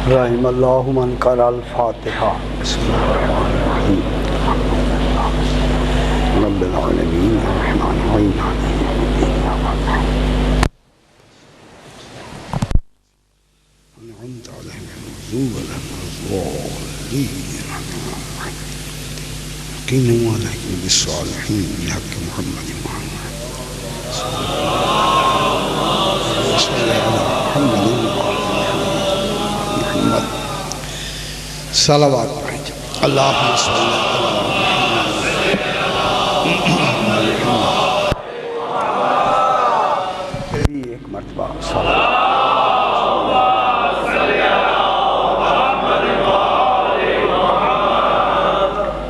رحم اللہ من قرأ الفاتحہ بسم اللہ الرحمن الرحیم رب العالمین الرحمن الرحیم انعمت علیہم غیر المغضوب علیہم یقینوا علیکم بالصالحین بحق محمد صلی اللہ علیہ محمد صلوات پڑھیں اللہم صلی اللہ ایک مرتبہ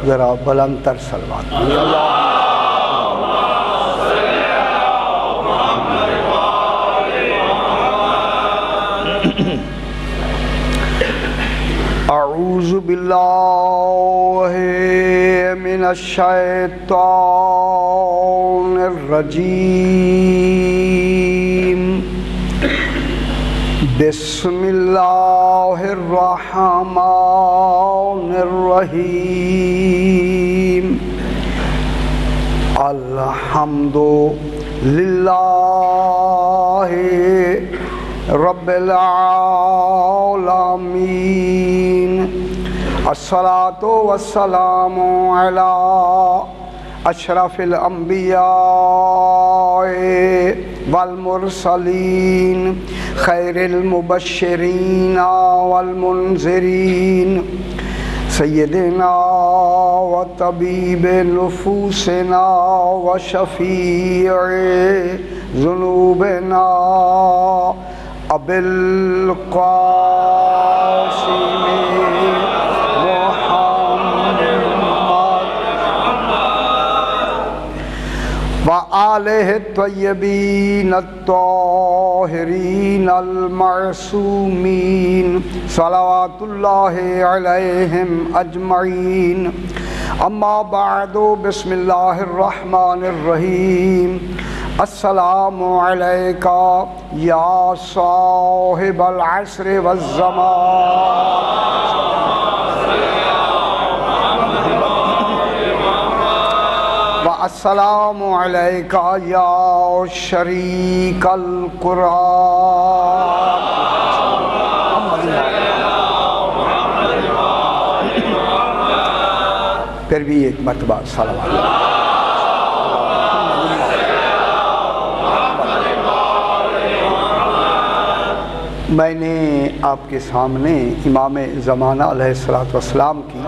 ذرا بلند تر صلوات اعوذ باللہ من الشیطان الرجیم بسم اللہ الرحمن الرحیم الحمد للہ رب العالمین الصلاۃ والسلام علی اشرف الانبیاء والمرسلین خیر المبشرین والمنذرین سیدنا و طبیب نفوسنا و شفیع ذنوبنا ابی القاسم محمد وآلہ الطیبین الطاہرین المعصومین صلوات اللہ علیہم اجمعین اما بعد بسم اللہ الرحمن الرحیم السلام علیکہ یا صاحب العصر والزمان السلام علیکہ یا شریک القرآن پھر بھی ایک مرتبہ صلوات میں نے آپ کے سامنے امام زمانہ علیہ السلام کی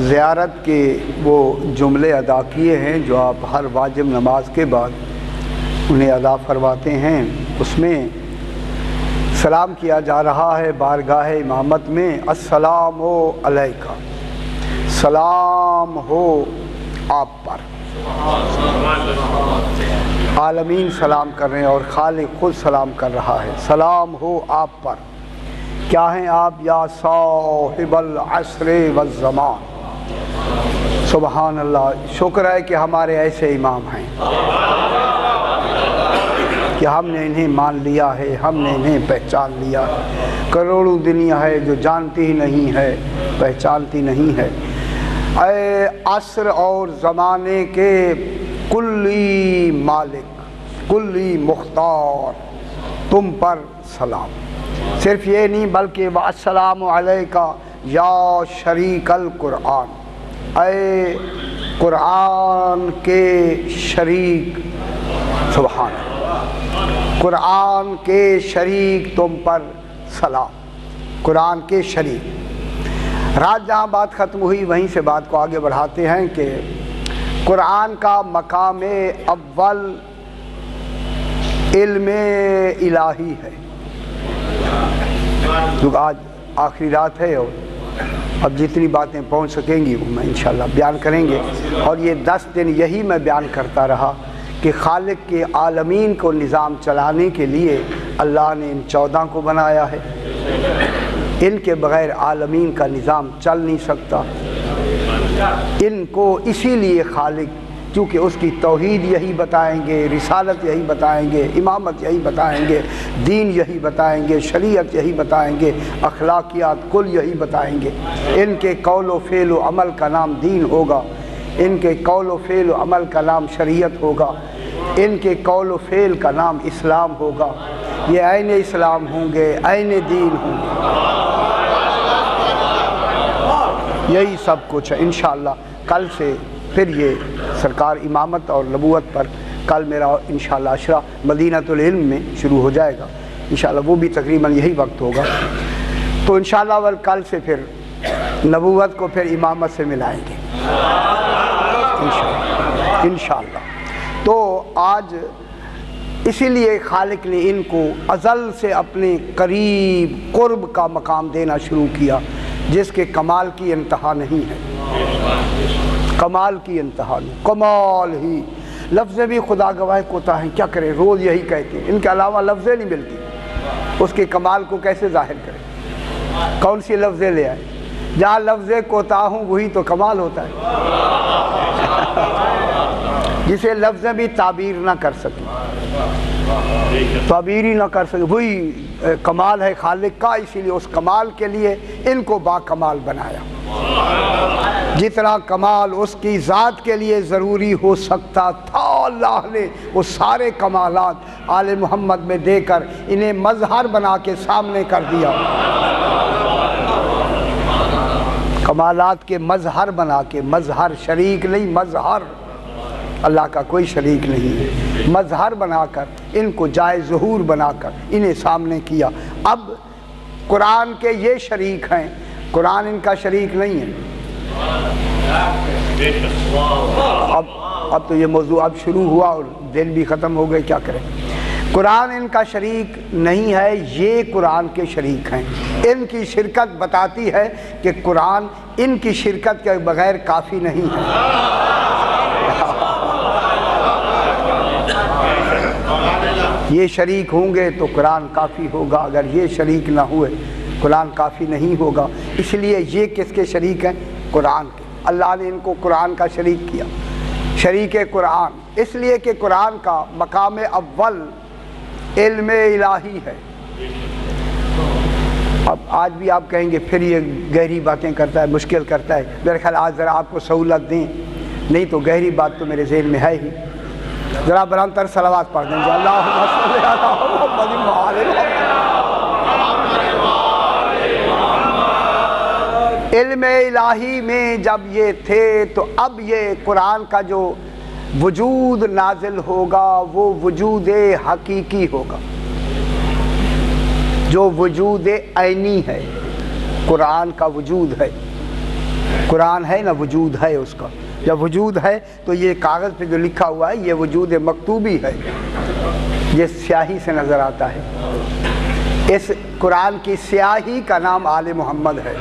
زیارت کے وہ جملے ادا کیے ہیں جو آپ ہر واجب نماز کے بعد انہیں ادا فرماتے ہیں. اس میں سلام کیا جا رہا ہے بارگاہ امامت میں السلام علیکہ سلام ہو آپ پر. عالمین سلام کر رہے ہیں اور خالق خود سلام کر رہا ہے. سلام ہو آپ پر. کیا ہیں آپ؟ یا صاحب العصر والزمان. سبحان اللہ. شکر ہے کہ ہمارے ایسے امام ہیں کہ ہم نے انہیں مان لیا ہے, ہم نے انہیں پہچان لیا ہے. کروڑوں دنیا ہے جو جانتی ہی نہیں ہے, پہچانتی نہیں ہے. اے عصر اور زمانے کے کلی مالک, کلی مختار, تم پر سلام. صرف یہ نہیں بلکہ السلام علیکہ یا شریک القرآن. اے قرآن کے شریک, سبحان اللہ, قرآن کے شریک تم پر سلام. قرآن کے شریک. رات جہاں بات ختم ہوئی وہیں سے بات کو آگے بڑھاتے ہیں کہ قرآن کا مقام اول علم الہی ہے. کیونکہ آج آخری رات ہے اور اب جتنی باتیں پہنچ سکیں گی وہ میں انشاءاللہ بیان کریں گے. اور یہ 10 دن یہی میں بیان کرتا رہا کہ خالق کے عالمین کو نظام چلانے کے لیے اللہ نے ان 14 کو بنایا ہے. ان کے بغیر عالمین کا نظام چل نہیں سکتا. ان کو اسی لیے خالق چونکہ اس کی توحید یہی بتائیں گے، رسالت یہی بتائیں گے، امامت یہی بتائیں گے، دین یہی بتائیں گے، شریعت یہی بتائیں گے، اخلاقیات کل یہی بتائیں گے۔ ان کے قول و فعل و عمل کا نام دین ہوگا، ان کے قول و فعل و عمل کا نام شریعت ہوگا، ان کے قول و فعل کا نام اسلام ہوگا۔ یہ عین اسلام ہوں گے، عین دین ہوں گے، یہی سب کچھ ہے انشاءاللہ۔ کل سے پھر یہ سرکار امامت اور نبوت پر کل میرا انشاءاللہ عشرہ مدینۃ العلم میں شروع ہو جائے گا انشاءاللہ، وہ بھی تقریباً یہی وقت ہوگا۔ تو انشاءاللہ کل سے پھر نبوت کو پھر امامت سے ملائیں گے انشاءاللہ۔ تو آج اسی لیے خالق نے ان کو ازل سے اپنے قریب قرب کا مقام دینا شروع کیا، جس کے کمال کی انتہا نہیں ہے، کمال کی انتہا نہیں، کمال ہی۔ لفظ بھی خدا گواہ کوتا ہے، کیا کرے، روز یہی کہتے ہیں، ان کے علاوہ لفظیں نہیں ملتی، اس کے کمال کو کیسے ظاہر کرے، کون سی لفظیں لے آئے؟ جہاں لفظ کوتا ہوں وہی تو کمال ہوتا ہے، جسے لفظ بھی تعبیر نہ کر سکے، تعبیر ہی نہ کر سکے، وہی کمال ہے خالق کا۔ اسی لیے اس کمال کے لیے ان کو با کمال بنایا۔ جتنا کمال اس کی ذات کے لیے ضروری ہو سکتا تھا، اللہ نے وہ سارے کمالات آل محمد میں دے کر انہیں مظہر بنا کے سامنے کر دیا، کمالات کے مظہر بنا کے، مظہر شریک نہیں، مظہر، اللہ کا کوئی شریک نہیں ہے، مظہر بنا کر ان کو جائے ظہور بنا کر انہیں سامنے کیا۔ اب قرآن کے یہ شریک ہیں، قرآن ان کا شریک نہیں ہے۔ اب تو یہ موضوع اب شروع ہوا اور دن بھی ختم ہو گئے، کیا کریں۔ قرآن ان کا شریک نہیں ہے، یہ قرآن کے شریک ہیں۔ ان کی شرکت بتاتی ہے کہ قرآن ان کی شرکت کے بغیر کافی نہیں ہے۔ یہ شریک ہوں گے تو قرآن کافی ہوگا، اگر یہ شریک نہ ہوئے قرآن کافی نہیں ہوگا۔ اس لیے یہ کس کے شریک ہیں؟ قرآن کے۔ اللہ نے ان کو قرآن کا شریک کیا، شریک قرآن، اس لیے کہ قرآن کا مقام اول علم الہی ہے۔ اب آج بھی آپ کہیں گے پھر یہ گہری باتیں کرتا ہے، مشکل کرتا ہے، میرے خیال آج ذرا آپ کو سہولت دیں، نہیں تو گہری بات تو میرے ذہن میں ہے ہی۔ ذرا بلند تر صلوات پڑھ دیں گے، اللہم صلی علی محمد وعلی محمد۔ علم الہی میں جب یہ تھے تو اب یہ قرآن کا جو وجود نازل ہوگا وہ وجود حقیقی ہوگا، جو وجود عینی ہے۔ قرآن کا وجود ہے، قرآن ہے نا، وجود ہے اس کا۔ جب وجود ہے تو یہ کاغذ پہ جو لکھا ہوا ہے یہ وجود مکتوبی ہے، یہ سیاہی سے نظر آتا ہے۔ اس قرآن کی سیاہی کا نام آل محمد ہے۔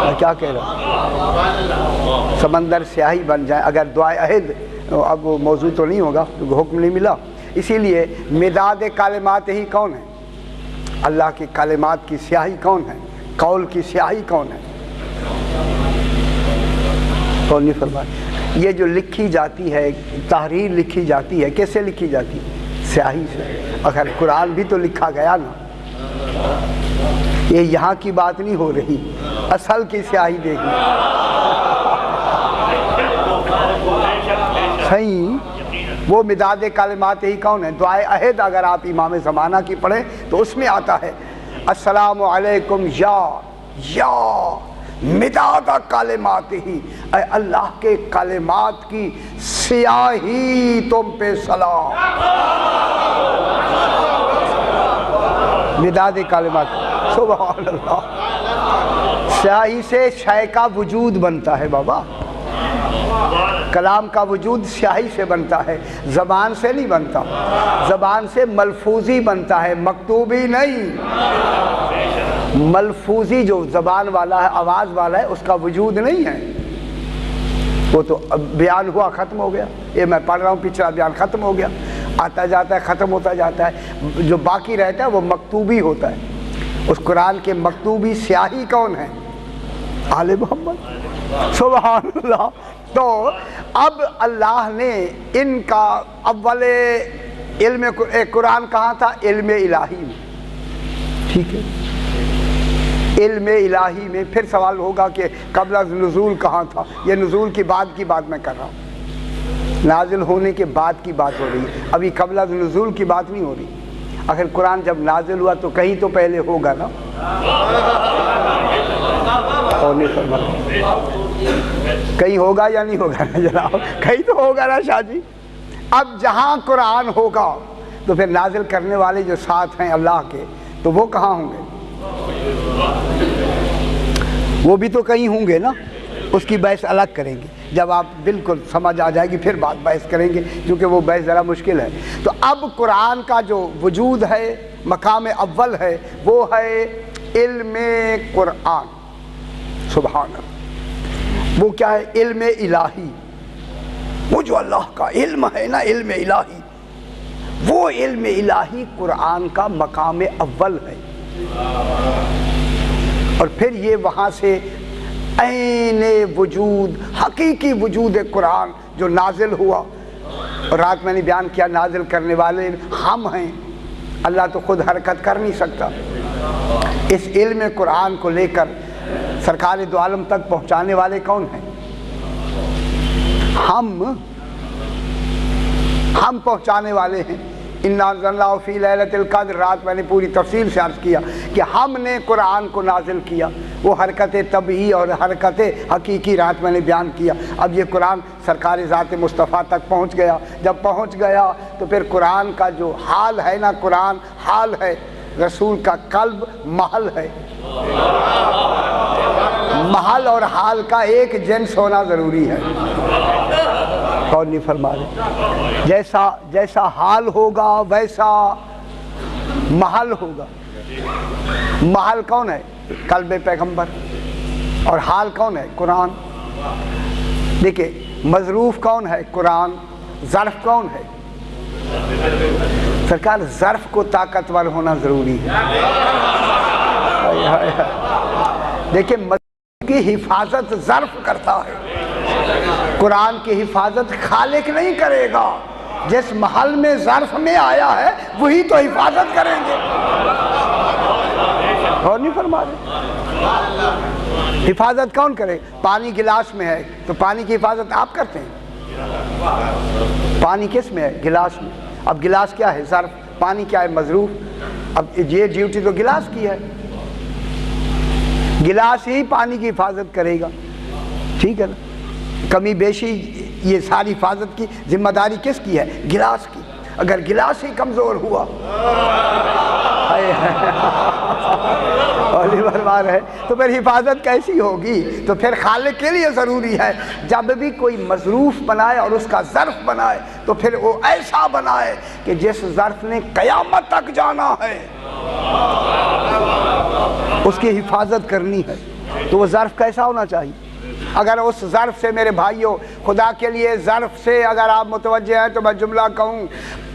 میں کیا کہہ رہا ہوں؟ سمندر سیاہی بن جائے اگر دعائے عہد، اب وہ موضوع تو نہیں ہوگا کیونکہ حکم نہیں ملا، اسی لیے مداد کلمات ہی کون ہے؟ اللہ کی کلمات کی سیاہی کون ہے؟ قول کی سیاہی کون ہے؟ قول نہیں فرمایا۔ یہ جو لکھی جاتی ہے، تحریر لکھی جاتی ہے، کیسے لکھی جاتی ہے؟ سیاہی سے۔ اگر قرآن بھی تو لکھا گیا نا، یہ یہاں کی بات نہیں ہو رہی، اصل کی سیاہی دیکھیں۔ صحیح، وہ مداد کلمات ہی کون ہے؟ دعائے عہد اگر آپ امام زمانہ کی پڑھیں تو اس میں آتا ہے السلام علیکم یا مداد کلمات ہی، اے اللہ کے کلمات کی سیاہی تم پہ سلام۔ مداد کلمات، سبحان اللہ۔ سیاہی سے شے کا وجود بنتا ہے بابا، کلام کا وجود سیاہی سے بنتا ہے، زبان سے نہیں بنتا۔ زبان سے ملفوظی بنتا ہے، مکتوبی نہیں۔ ملفوظی جو زبان والا ہے، آواز والا ہے، اس کا وجود نہیں ہے، وہ تو بیان ہوا ختم ہو گیا۔ یہ میں پڑھ رہا ہوں، پچھلا بیان ختم ہو گیا، آتا جاتا ہے، ختم ہوتا جاتا ہے۔ جو باقی رہتا ہے وہ مکتوبی ہوتا ہے۔ اس قرآن کے مکتوبی سیاہی کون ہے؟ آل محمد، سبحان اللہ۔ تو اب اللہ نے ان کا اول علم قرآن کہاں تھا؟ علم الہی میں، ٹھیک ہے، علم الہی میں۔ پھر سوال ہوگا کہ قبل از نزول کہاں تھا؟ یہ نزول کی بعد کی بات میں کر رہا ہوں، نازل ہونے کے بعد کی بات ہو رہی ہے، ابھی قبل از نزول کی بات نہیں ہو رہی۔ آخر قرآن جب نازل ہوا تو کہیں تو پہلے ہوگا نا، اور نہیں فرمایا کہیں ہوگا یا نہیں ہوگا نا جناب؟ کہیں تو ہوگا نا شاہ جی۔ اب جہاں قرآن ہوگا تو پھر نازل کرنے والے جو ساتھ ہیں اللہ کے، تو وہ کہاں ہوں گے؟ وہ بھی تو کہیں ہوں گے نا، اس کی بحث الگ کریں گے، جب آپ بالکل سمجھ آ جائے گی پھر بات بحث کریں گے، کیونکہ وہ بحث ذرا مشکل ہے۔ تو اب قرآن کا جو وجود ہے، مقام اول ہے، وہ ہے علم قرآن، سبحان اللہ۔ وہ کیا ہے؟ علم الہی، وہ جو اللہ کا علم ہے نا، علم الہی، وہ علم الہی قرآن کا مقام اول ہے۔ اور پھر یہ وہاں سے عین وجود، حقیقی وجود قرآن جو نازل ہوا، اور رات میں نے بیان کیا نازل کرنے والے ہم ہیں، اللہ تو خود حرکت کر نہیں سکتا۔ اس علم قرآن کو لے کر سرکار دو عالم تک پہنچانے والے کون ہیں؟ ہم پہنچانے والے ہیں۔ اِنَّا أَنزَلْنَاهُ فِي لَيْلَةِ الْقَدْرِ، رات میں نے پوری تفصیل سے عرض کیا کہ ہم نے قرآن کو نازل کیا، وہ حرکت طبعی اور حرکت حقیقی رات میں نے بیان کیا۔ اب یہ قرآن سرکار ذات مصطفیٰ تک پہنچ گیا، جب پہنچ گیا تو پھر قرآن کا جو حال ہے نا، قرآن حال ہے، رسول کا قلب محل ہے۔ محل اور حال کا ایک جنس ہونا ضروری ہے، کون نہیں فرما رہے؟ جیسا حال ہوگا ویسا محل ہوگا۔ محل کون ہے؟ قلب پیغمبر، اور حال کون ہے؟ قرآن۔ دیکھیں مظروف کون ہے؟ قرآن۔ ظرف کون ہے؟ سرکار ظرف کو طاقتور ہونا ضروری ہے۔ دیکھیں مظروف کی حفاظت ظرف کرتا ہے، قرآن کی حفاظت خالق نہیں کرے گا۔ جس محل میں ظرف میں آیا ہے وہی تو حفاظت کریں گے، اور نہیں فرما رہے؟ حفاظت کون کرے؟ پانی گلاس میں ہے تو پانی کی حفاظت آپ کرتے ہیں؟ پانی کس میں ہے؟ گلاس میں۔ اب گلاس کیا ہے؟ ظرف۔ پانی کیا ہے؟ مظروف۔ اب یہ ڈیوٹی تو گلاس کی ہے، گلاس ہی پانی کی حفاظت کرے گا، ٹھیک ہے نا؟ کمی بیشی یہ ساری حفاظت کی ذمہ داری کس کی ہے؟ گلاس کی۔ اگر گلاس ہی کمزور ہوا تو پھر حفاظت کیسی ہوگی؟ تو پھر خالق کے لیے ضروری ہے جب بھی کوئی مظروف بنائے اور اس کا ظرف بنائے تو پھر وہ ایسا بنائے کہ جس ظرف نے قیامت تک جانا ہے اس کی حفاظت کرنی ہے، تو وہ ظرف کیسا ہونا چاہیے؟ اگر اس ظرف سے میرے بھائیوں، خدا کے لیے ظرف سے اگر آپ متوجہ ہیں تو میں جملہ کہوں،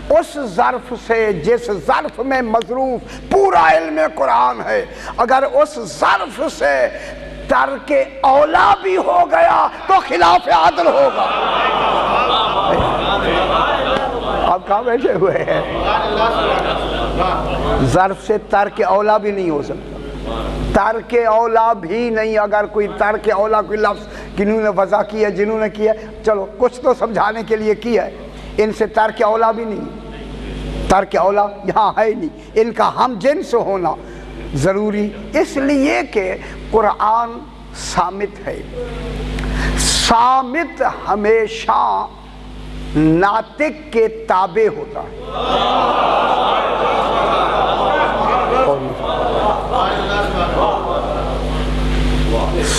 اس ظرف سے، جس ظرف میں مظروف پورا علم قرآن ہے، اگر اس ظرف سے ترک اولا بھی ہو گیا تو خلاف عدل ہوگا۔ آپ کہاں بیٹھے ہوئے ہیں؟ ظرف سے ترک اولا بھی نہیں ہو سکتا، ترک اولا بھی نہیں۔ اگر کوئی ترک اولا کوئی لفظ کنہوں نے وضع کی ہے، جنہوں نے کیا ہے، چلو کچھ تو سمجھانے کے لیے کیا ہے، ان سے ترک اولا بھی نہیں، ترک اولا یہاں ہے نہیں، ان کا ہم جنس ہونا ضروری، اس لیے کہ قرآن صامت ہے۔ صامت ہمیشہ ناطق کے تابع ہوتا ہے۔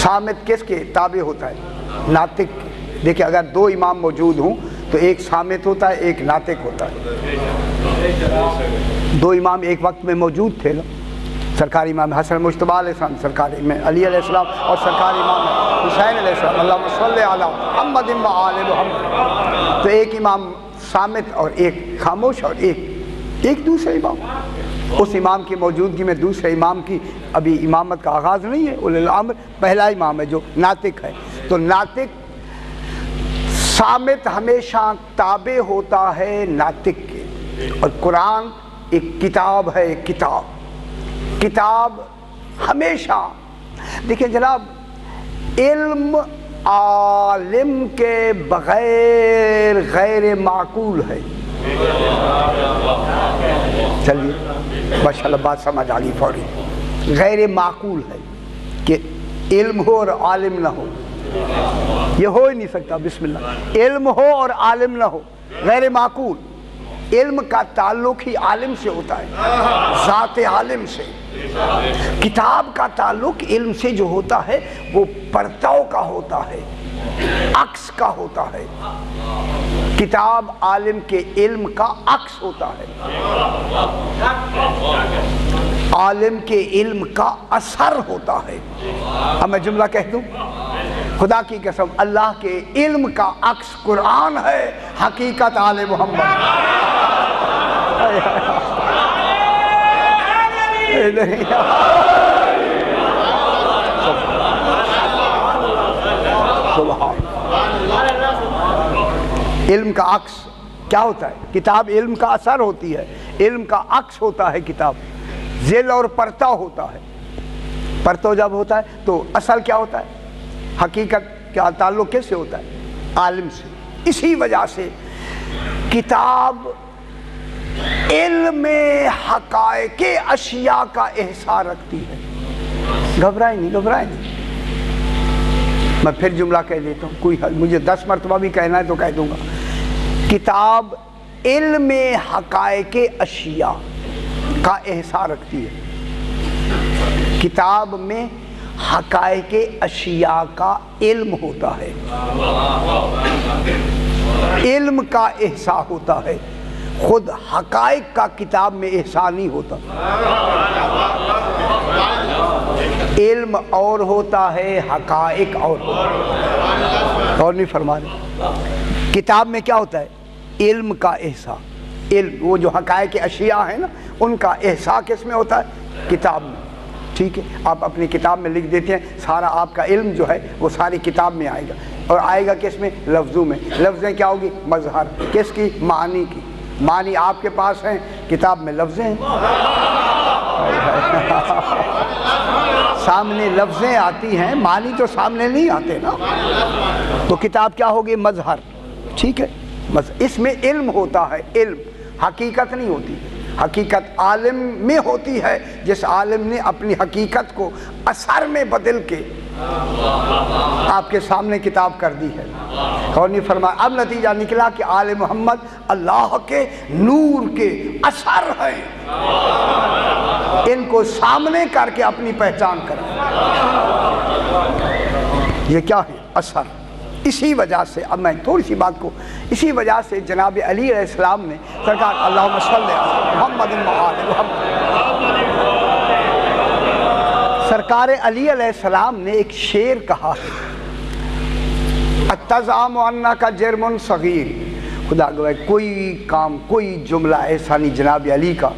صامت کس کے تابع ہوتا ہے؟ ناطق کے۔ دیکھیں اگر دو امام موجود ہوں تو ایک صامت ہوتا ہے، ایک ناطق ہوتا ہے۔ دو امام ایک وقت میں موجود تھے نا، سرکار امام حسن مجتبیٰ علیہ السلام، سرکار امام علی علیہ السلام اور سرکار امام حسین علیہ السلام، اللہم صلی علی محمد و آل محمد۔ تو ایک امام صامت اور ایک خاموش اور ایک دوسرے امام، اس امام کی موجودگی میں دوسرے امام کی ابھی امامت کا آغاز نہیں ہے، اولی الامر پہلا امام ہے جو ناطق ہے۔ تو ناطق صامت ہمیشہ تابع ہوتا ہے ناطق کے، اور قرآن ایک کتاب ہے، ایک کتاب ہمیشہ دیکھیں جناب، علم عالم کے بغیر غیر معقول ہے۔ چلیے ماشاءاللہ بات سمجھ آ گئی فوری، غیر معقول ہے کہ علم ہو اور عالم نہ ہو، یہ ہو ہی نہیں سکتا۔ بسم اللہ، علم ہو اور عالم نہ ہو، غیر معقول۔ علم کا تعلق ہی عالم سے ہوتا ہے، ذات عالم سے۔ کتاب کا تعلق علم سے جو ہوتا ہے وہ پرتو کا ہوتا ہے، عکس کا ہوتا ہے۔ کتاب عالم کے علم کا عکس ہوتا ہے، عالم کے علم کا اثر ہوتا ہے۔ اب میں جملہ کہہ دوں، خدا کی قسم اللہ کے علم کا عکس قرآن ہے، حقیقت آل محمد۔ علم کا عکس کیا ہوتا ہے؟ کتاب علم کا اثر ہوتی ہے، علم کا عکس ہوتا ہے کتاب، ذیل اور پرتو ہوتا ہے۔ پرتو جب ہوتا ہے تو اصل کیا ہوتا ہے؟ حقیقت کا تعلق کیسے ہوتا ہے؟ عالم سے۔ اسی وجہ سے کتاب علم حقائق اشیاء کا احساس رکھتی ہے۔ گھبرائیں نہیں۔ میں پھر جملہ کہہ دیتا ہوں، کوئی مجھے 10 مرتبہ بھی کہنا ہے تو کہہ دوں گا۔ کتاب علم حقائق اشیاء کا احساس رکھتی ہے۔ کتاب میں حقائق اشیاء کا علم ہوتا ہے، علم کا احساس ہوتا ہے، خود حقائق کا کتاب میں احساس نہیں ہوتا۔ علم اور ہوتا ہے، حقائق اور ہوتا ہے۔ اور نہیں فرما رہے؟ کتاب میں کیا ہوتا ہے؟ علم کا احساس، علم وہ جو حقائق اشیاء ہیں نا ان کا احساس کس میں ہوتا ہے؟ کتاب میں۔ ٹھیک ہے، آپ اپنی کتاب میں لکھ دیتے ہیں، سارا آپ کا علم جو ہے وہ ساری کتاب میں آئے گا، اور آئے گا کس میں؟ لفظوں میں۔ لفظیں کیا ہوگی؟ مظہر کس کی؟ معنی کی۔ معنی آپ کے پاس ہیں، کتاب میں لفظیں ہیں۔ سامنے لفظیں آتی ہیں، معنی تو سامنے نہیں آتے نا، تو کتاب کیا ہوگی؟ مظہر۔ ٹھیک ہے، اس میں علم ہوتا ہے، علم، حقیقت نہیں ہوتی۔ حقیقت عالم میں ہوتی ہے، جس عالم نے اپنی حقیقت کو اثر میں بدل کے آپ کے سامنے کتاب کر دی ہے۔ اور نہیں فرمایا، اب نتیجہ نکلا کہ آل محمد اللہ کے نور کے اثر ہیں، ان کو سامنے کر کے اپنی پہچان کریں۔ یہ کیا ہے؟ اثر۔ اسی وجہ سے اب میں تھوڑی سی بات کو، اسی وجہ سے جناب علی علیہ السلام نے سرکار اللہم صلی علی محمد محمد، سرکار علی علیہ السلام نے ایک شعر کہا ہے، التزام انک جرم صغیر۔ خدا گواہ کوئی کام، کوئی جملہ ایسا نہیں جناب علی کا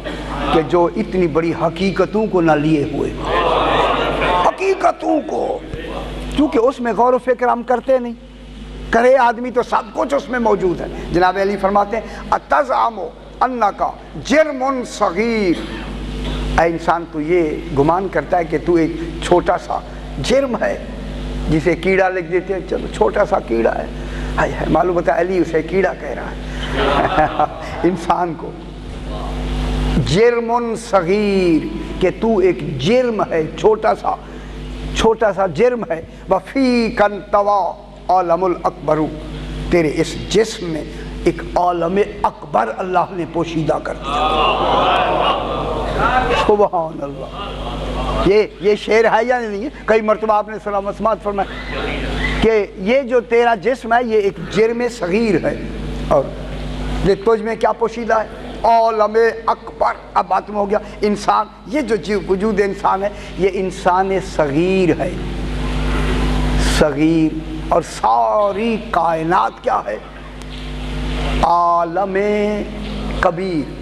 کہ جو اتنی بڑی حقیقتوں کو نہ لیے ہوئے، حقیقتوں کو، کیونکہ اس میں غور و فکر ہم کرتے نہیں، کرے آدمی تو سب کچھ اس میں موجود ہے۔ جناب علی فرماتے ہیں التزام انک جرم صغیر، اے انسان تو یہ گمان کرتا ہے کہ تو ایک چھوٹا سا جرم ہے، جسے کیڑا لکھ دیتے ہیں، چلو چھوٹا سا کیڑا ہے، معلوم ہوتا ہے علی اسے کیڑا کہہ رہا ہے انسان کو، جرم صغیر، کہ تو ایک جرم ہے، چھوٹا سا جرم ہے، وفیک انطویٰ عالم الاکبر، تیرے اس جسم میں ایک عالم اکبر اللہ نے پوشیدہ کر دیا۔ سبحان اللہ، یہ شعر ہے یا نہیں ہے؟ کئی مرتبہ آپ نے سلام اسمات فرمایا کہ یہ جو تیرا جسم ہے یہ ایک جرم صغیر ہے، اور تجھ میں کیا پوشیدہ ہے؟ عالم اکبر۔ اب بات میں ہو گیا انسان، یہ جو وجود انسان ہے یہ انسان صغیر ہے، صغیر، اور ساری کائنات کیا ہے؟ عالم کبیر۔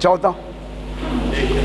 14।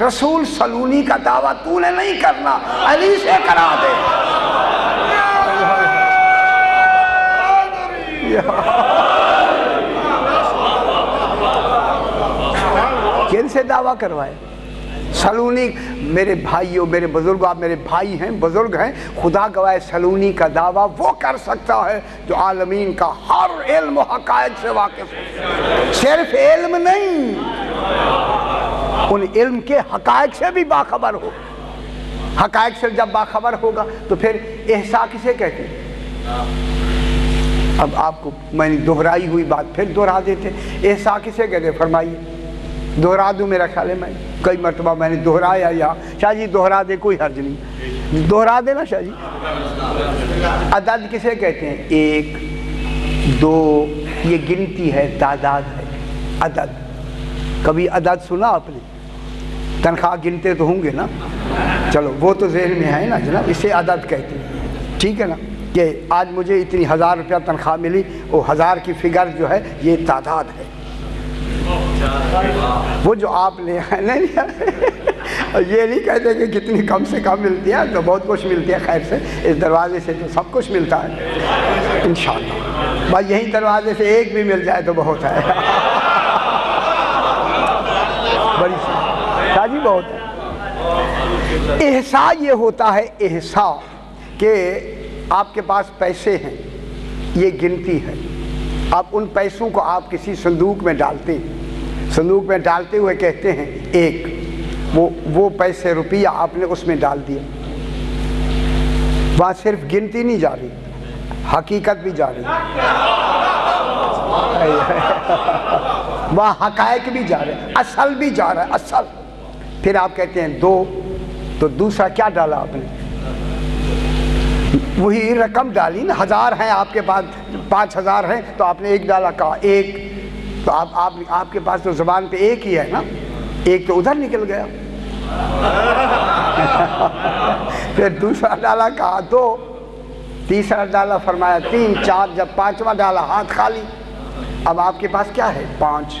رسول سلونی کا دعویٰ تو نے نہیں کرنا، علی سے کرا دے۔ کن سے دعویٰ کروائے؟ سلونی میرے بھائیوں، میرے بزرگوں، آپ میرے بھائی ہیں، بزرگ ہیں، خدا گواہ سلونی کا دعویٰ وہ کر سکتا ہے جو عالمین کا ہر علم و حقائق سے واقف ہے، صرف علم نہیں، ان علم کے حقائق سے بھی باخبر ہو۔ حقائق سے جب باخبر ہوگا تو پھر احسا کسے کہتے ہیں؟ اب آپ کو میں نے دہرائی ہوئی بات پھر دہرا دیتے، احسا کسے کہتے ہیں؟ فرمائیے، دہرا دوں، میرا خیال ہے میں کئی مرتبہ میں نے دہرایا، یا شاہ جی دہرا دے، کوئی حرج نہیں، دہرا دے نا شاہ جی۔ عدد کسے کہتے ہیں؟ 1 2، یہ گنتی ہے، تعداد ہے، عدد۔ کبھی عدد سنا آپ نے؟ تنخواہ گنتے تو ہوں گے نا، چلو وہ تو ذہن میں ہے نا جناب، اسے عدد کہتے ہیں، ٹھیک ہے نا، کہ آج مجھے اتنی 1000 روپیہ تنخواہ ملی، وہ 1000 کی فگر جو ہے یہ تعداد ہے۔ وہ جو آپ نے نہیں یہ نہیں کہتے کہ کتنی کم سے کم ملتی ہے، تو بہت کچھ ملتی ہے، خیر سے اس دروازے سے تو سب کچھ ملتا ہے انشاءاللہ، بھائی یہی دروازے سے ایک بھی مل جائے تو بہت ہے، بڑی شاہ جی بہت ہے۔ احسا یہ ہوتا ہے، احسا کہ آپ کے پاس پیسے ہیں، یہ گنتی ہے، آپ ان پیسوں کو آپ کسی صندوق میں ڈالتے ہیں، صندوق میں ڈالتے ہوئے کہتے ہیں 1، وہ پیسے روپیہ آپ نے اس میں ڈال دیا، وہاں صرف گنتی نہیں جا رہی، حقیقت بھی جا رہی، وہاں حقائق بھی جا رہے ہیں، اصل بھی جا رہا ہے، اصل۔ پھر آپ کہتے ہیں 2، تو دوسرا کیا ڈالا آپ نے؟ وہی رقم ڈالی نا، 1000 ہیں آپ کے پاس، 5000 ہیں تو آپ نے 1 ڈالا، کہا 1، تو آپ کے پاس تو زبان پہ 1 ہی ہے نا، 1 تو ادھر نکل گیا، پھر دوسرا ڈالا، کہا 2، تیسرا ڈالا، فرمایا 3 4، جب 5واں ڈالا ہاتھ خالی، اب آپ کے پاس کیا ہے؟ 5،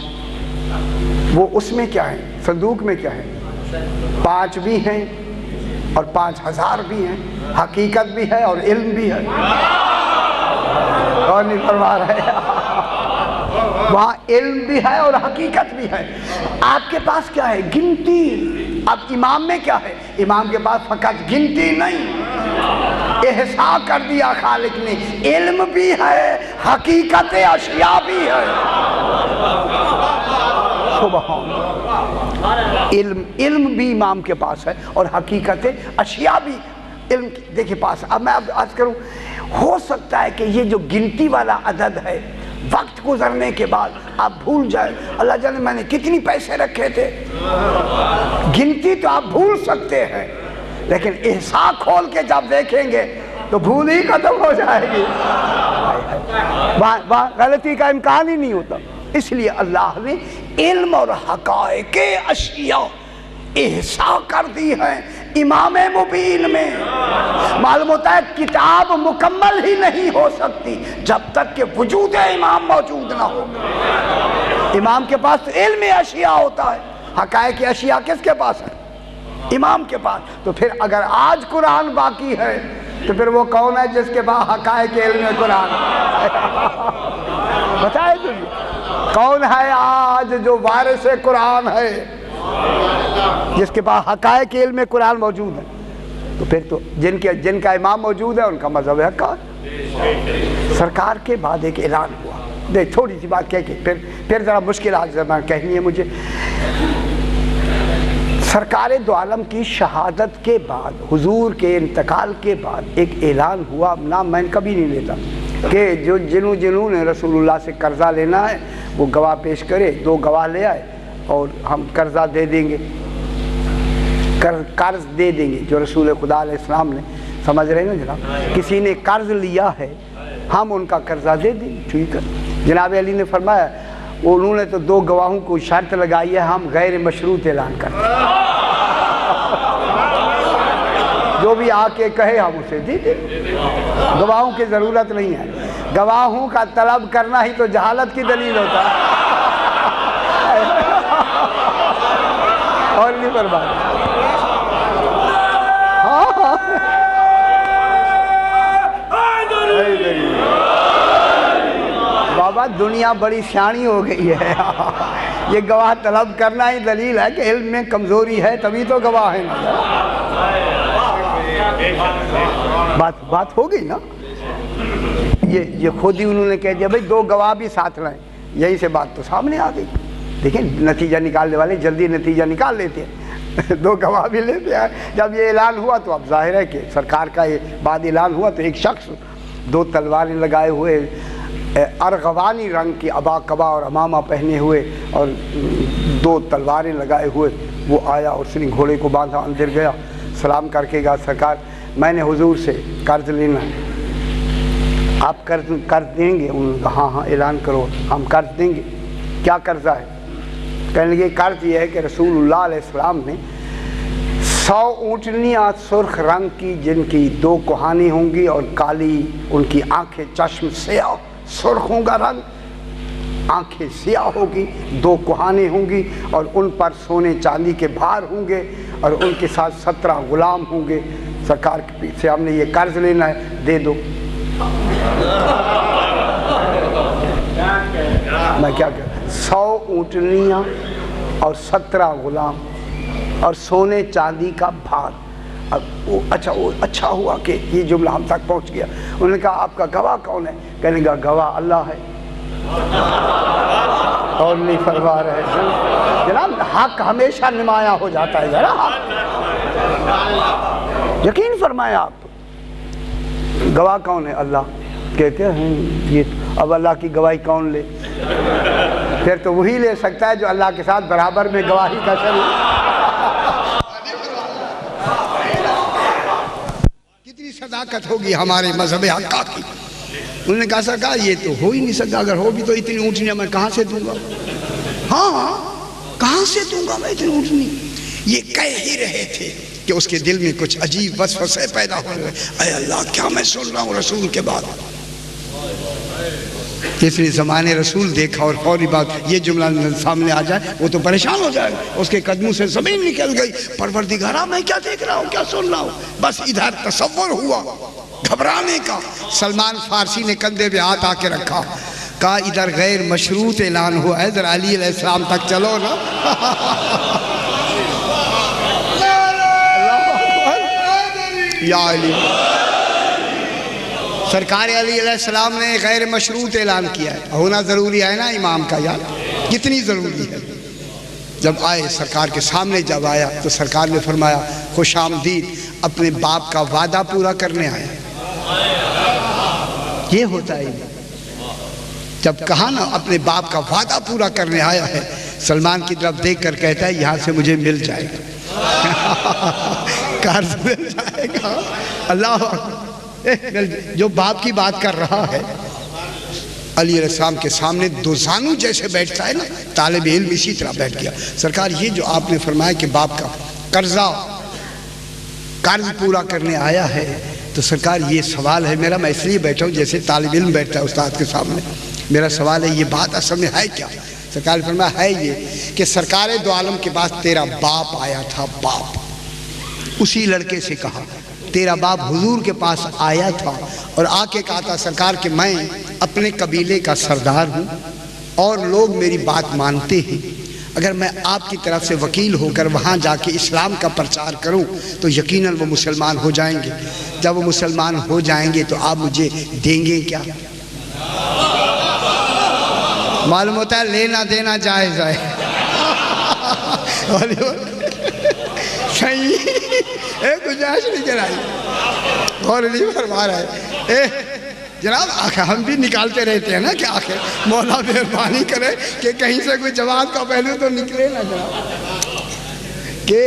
وہ اس میں کیا ہے؟ صندوق میں کیا ہے؟ 5 بھی ہیں اور 5000 بھی ہیں، حقیقت بھی ہے اور علم بھی ہے، اور نہیں فرما رہے، وہاں علم بھی ہے اور حقیقت بھی ہے، آپ کے پاس کیا ہے؟ گنتی۔ اب امام میں کیا ہے؟ امام کے پاس فقط گنتی نہیں، احسا کر دیا خالق نے، علم بھی ہے، حقیقت اشیاء بھی ہے، سبحان اللہ، علم بھی امام کے پاس ہے اور حقیقت اشیاء بھی علم دیکھے پاس۔ اب میں عرض کروں، ہو سکتا ہے کہ یہ جو گنتی والا عدد ہے وقت گزرنے کے بعد آپ بھول جائیں، اللہ جانے میں نے کتنی پیسے رکھے تھے، گنتی تو آپ بھول سکتے ہیں، لیکن احسا کھول کے جب دیکھیں گے تو بھول ہی ختم ہو جائے گی، وہاں غلطی کا امکان ہی نہیں ہوتا۔ اس لیے اللہ نے علم اور حقائق اشیاء احسا کر دی ہیں امام مبین میں۔ معلوم ہوتا ہے کتاب مکمل ہی نہیں ہو سکتی جب تک کہ وجود امام موجود نہ ہو۔ امام کے پاس علم اشیاء ہوتا ہے، حقائق اشیاء کس کے پاس ہے؟ امام کے پاس۔ تو پھر اگر آج قرآن باقی ہے تو پھر وہ کون ہے جس کے پاس حقائق علم قرآن؟ بتائے تجھے کون ہے آج جو وارث قرآن ہے، جس کے پاس حقائق علم قرآن موجود ہے؟ تو پھر تو جن کا امام موجود ہے ان کا مذہب ہے حقائق۔ سرکار کے بعد ایک اعلان ہوا، دیکھ تھوڑی سی بات کہہ کے پھر ذرا مشکل آج کہنی ہے مجھے۔ سرکار دو عالم کی شہادت کے بعد، حضور کے انتقال کے بعد ایک اعلان ہوا، نام میں کبھی نہیں لیتا، کہ جو جنہوں نے رسول اللہ سے قرضہ لینا ہے وہ گواہ پیش کرے، 2 گواہ لے آئے اور ہم قرضہ دے دیں گے، قرض دے دیں گے جو رسول خدا علیہ السلام نے، سمجھ رہے ہیں نا جناب، کسی نے قرض لیا ہے ہم ان کا قرضہ دے دیں گے، ٹھیک ہے۔ جناب علی نے فرمایا انہوں نے تو 2 گواہوں کو شرط لگائی ہے، ہم غیر مشروط اعلان کرتے ہیں، جو بھی آ کے کہے ہم اسے دے دیں، گواہوں کی ضرورت نہیں ہے، گواہوں کا طلب کرنا ہی تو جہالت کی دلیل ہوتا ہے۔ برباد ہاں بابا دنیا بڑی سیانی ہو گئی ہے یہ گواہ طلب کرنا ہی دلیل ہے کہ علم میں کمزوری ہے تبھی تو گواہ ہے نا بات ہو گئی نا یہ خود ہی انہوں نے کہہ دیا بھائی 2 گواہ بھی ساتھ لائیں یہیں سے بات تو سامنے آ گئی دیکھیں نتیجہ نکالنے والے جلدی نتیجہ نکال لیتے ہیں 2 گواہ بھی لیتے ہیں جب یہ اعلان ہوا تو اب ظاہر ہے کہ سرکار کا یہ بعد اعلان ہوا تو ایک شخص 2 تلواریں لگائے ہوئے ارغوانی رنگ کی عبا قبا اور امامہ پہنے ہوئے اور 2 تلواریں لگائے ہوئے وہ آیا اور اس نے گھوڑے کو باندھا اندر گیا سلام کر کے کہا سرکار میں نے حضور سے قرض لینا ہے آپ قرض دیں گے انہوں نے کہا ہاں اعلان کرو ہم قرض دیں گے کیا قرضہ ہے کہنے لگے قرض یہ ہے کہ رسول اللہ علیہ السلام نے 100 اونٹنیاں سرخ رنگ کی جن کی 2 کوہانی ہوں گی اور کالی ان کی آنکھیں چشم سیاہ سرخ ہوں گا رنگ آنکھیں سیاہ ہوگی 2 کوہانی ہوں گی اور ان پر سونے چاندی کے بھار ہوں گے اور ان کے ساتھ 17 غلام ہوں گے سرکار کے پیچھے ہم نے یہ قرض لینا ہے دے دو میں کیا کہہ 100 اونٹنیاں اور 17 غلام اور سونے چاندی کا بھار اچھا ہوا کہ یہ جملہ ہم تک پہنچ گیا انہوں نے کہا آپ کا گواہ کون ہے کہنے کا گواہ اللہ ہے اور نہیں فرما رہے جناب حق ہمیشہ نمایاں ہو جاتا ہے ذرا یقین فرمائیں آپ گواہ کون ہے اللہ کہتے ہیں یہ اب اللہ کی گواہی کون لے پھر تو وہی لے سکتا ہے جو اللہ کے ساتھ برابر میں گواہی کا شریک کتنی صداقت ہوگی ہمارے مذہب حقہ کی انہوں نے کہا سرکار یہ تو ہو ہی نہیں سکتا اگر ہو بھی تو اتنی اونٹنیاں میں کہاں سے دوں گا ہاں کہاں سے دوں گا میں اتنی اونٹنی یہ کہہ ہی رہے تھے کہ اس کے دل میں کچھ عجیب وسوسے پیدا ہو رہے اے اللہ کیا میں سن رہا ہوں رسول کے بعد اس نے زمانے رسول دیکھا اور فوری بات یہ جملہ سامنے آ جائے وہ تو پریشان ہو جائے اس کے قدموں سے زمین نکل گئی پروردگارا میں کیا دیکھ رہا ہوں کیا سن رہا ہوں بس ادھر تصور ہوا گھبرانے کا سلمان فارسی نے کندھے پہ ہاتھ آ کے رکھا کہا ادھر غیر مشروط اعلان ہوا ہے ادھر علی علیہ السلام تک چلو نا یا علی سرکار علی علیہ السلام نے غیر مشروط اعلان کیا ہے ہونا ضروری ہے نا امام کا یار کتنی ضروری ہے جب آئے سرکار کے سامنے جب آیا تو سرکار نے فرمایا خوش آمدید اپنے باپ کا وعدہ پورا کرنے آیا یہ ہوتا ہے جب کہا نا اپنے باپ کا وعدہ پورا کرنے آیا ہے سلمان کی طرف دیکھ کر کہتا ہے یہاں سے مجھے مل جائے گا قرض مل جائے گا اللہ جو باپ کی بات کر رہا ہے علی علیہ السلام کے سامنے 2 زانو جیسے بیٹھتا ہے نا طالب علم اسی طرح بیٹھ گیا سرکار یہ جو آپ نے فرمایا کہ باپ کا قرض پورا کرنے آیا ہے تو سرکار یہ سوال ہے میرا میں اس لیے بیٹھا ہوں جیسے طالب علم بیٹھتا ہے استاد کے سامنے میرا سوال ہے یہ بات اصل میں ہے کیا سرکار نے فرمایا ہے یہ کہ سرکار دو عالم کے پاس تیرا باپ آیا تھا باپ اسی لڑکے سے کہا تیرا باپ حضور کے پاس آیا تھا اور آ کے کہا تھا سرکار کہ میں اپنے قبیلے کا سردار ہوں اور لوگ میری بات مانتے ہیں اگر میں آپ کی طرف سے وکیل ہو کر وہاں جا کے اسلام کا پرچار کروں تو یقیناً وہ مسلمان ہو جائیں گے جب وہ مسلمان ہو جائیں گے تو آپ مجھے دیں گے کیا معلوم ہوتا ہے لینا دینا جائز ہے صحیح گنجائش نہیں چلائی اور نہیں فرما رہا ہے جناب ہم بھی نکالتے رہتے ہیں نا کہ آخر مولا مہربانی کرے کہ کہیں سے کوئی جواب کا پہلو تو نکلے نا جناب کہ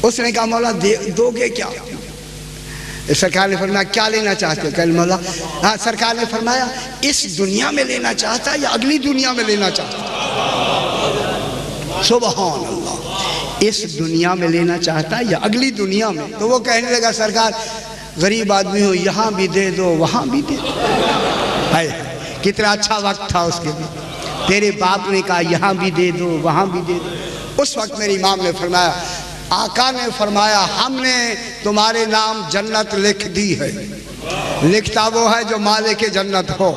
اس نے کہا مولا دو گے کیا سرکار نے فرمایا کیا لینا چاہتے ہو کہ مولا ہاں سرکار نے فرمایا اس دنیا میں لینا چاہتا یا اگلی دنیا میں لینا چاہتا سبحان اللہ اس دنیا میں لینا چاہتا یا اگلی دنیا میں تو وہ کہنے لگا سرکار غریب آدمی ہو یہاں بھی دے دو وہاں بھی دے دو کتنا اچھا وقت تھا اس کے بھی تیرے باپ نے کہا یہاں بھی دے دو وہاں بھی دے دو اس وقت میرے امام نے فرمایا، آقا نے فرمایا ہم نے تمہارے نام جنت لکھ دی ہے، لکھتا وہ ہے جو مالک جنت ہو۔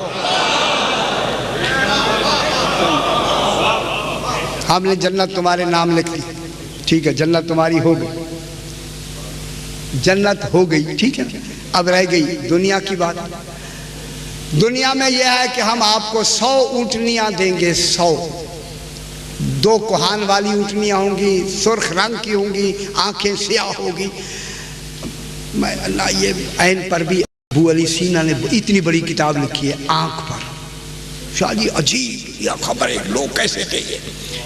ہم نے جنت تمہارے نام لکھ دی، ٹھیک ہے، جنت تمہاری ہو گئی، جنت ہو گئی، ٹھیک ہے۔ اب رہ گئی دنیا کی بات۔ دنیا میں یہ ہے کہ ہم آپ کو 100 اونٹنیاں دیں گے، 100، 2 کوہان والی اونٹنیاں ہوں گی، سرخ رنگ کی ہوں گی، آنکھیں سیاہ ہوگی۔ میں اللہ، یہ عین پر بھی ابو علی سینا نے اتنی بڑی کتاب لکھی ہے آنکھ پر۔ شاہ جی عجیب، یہ خبر ہے لوگ کیسے تھے، یہ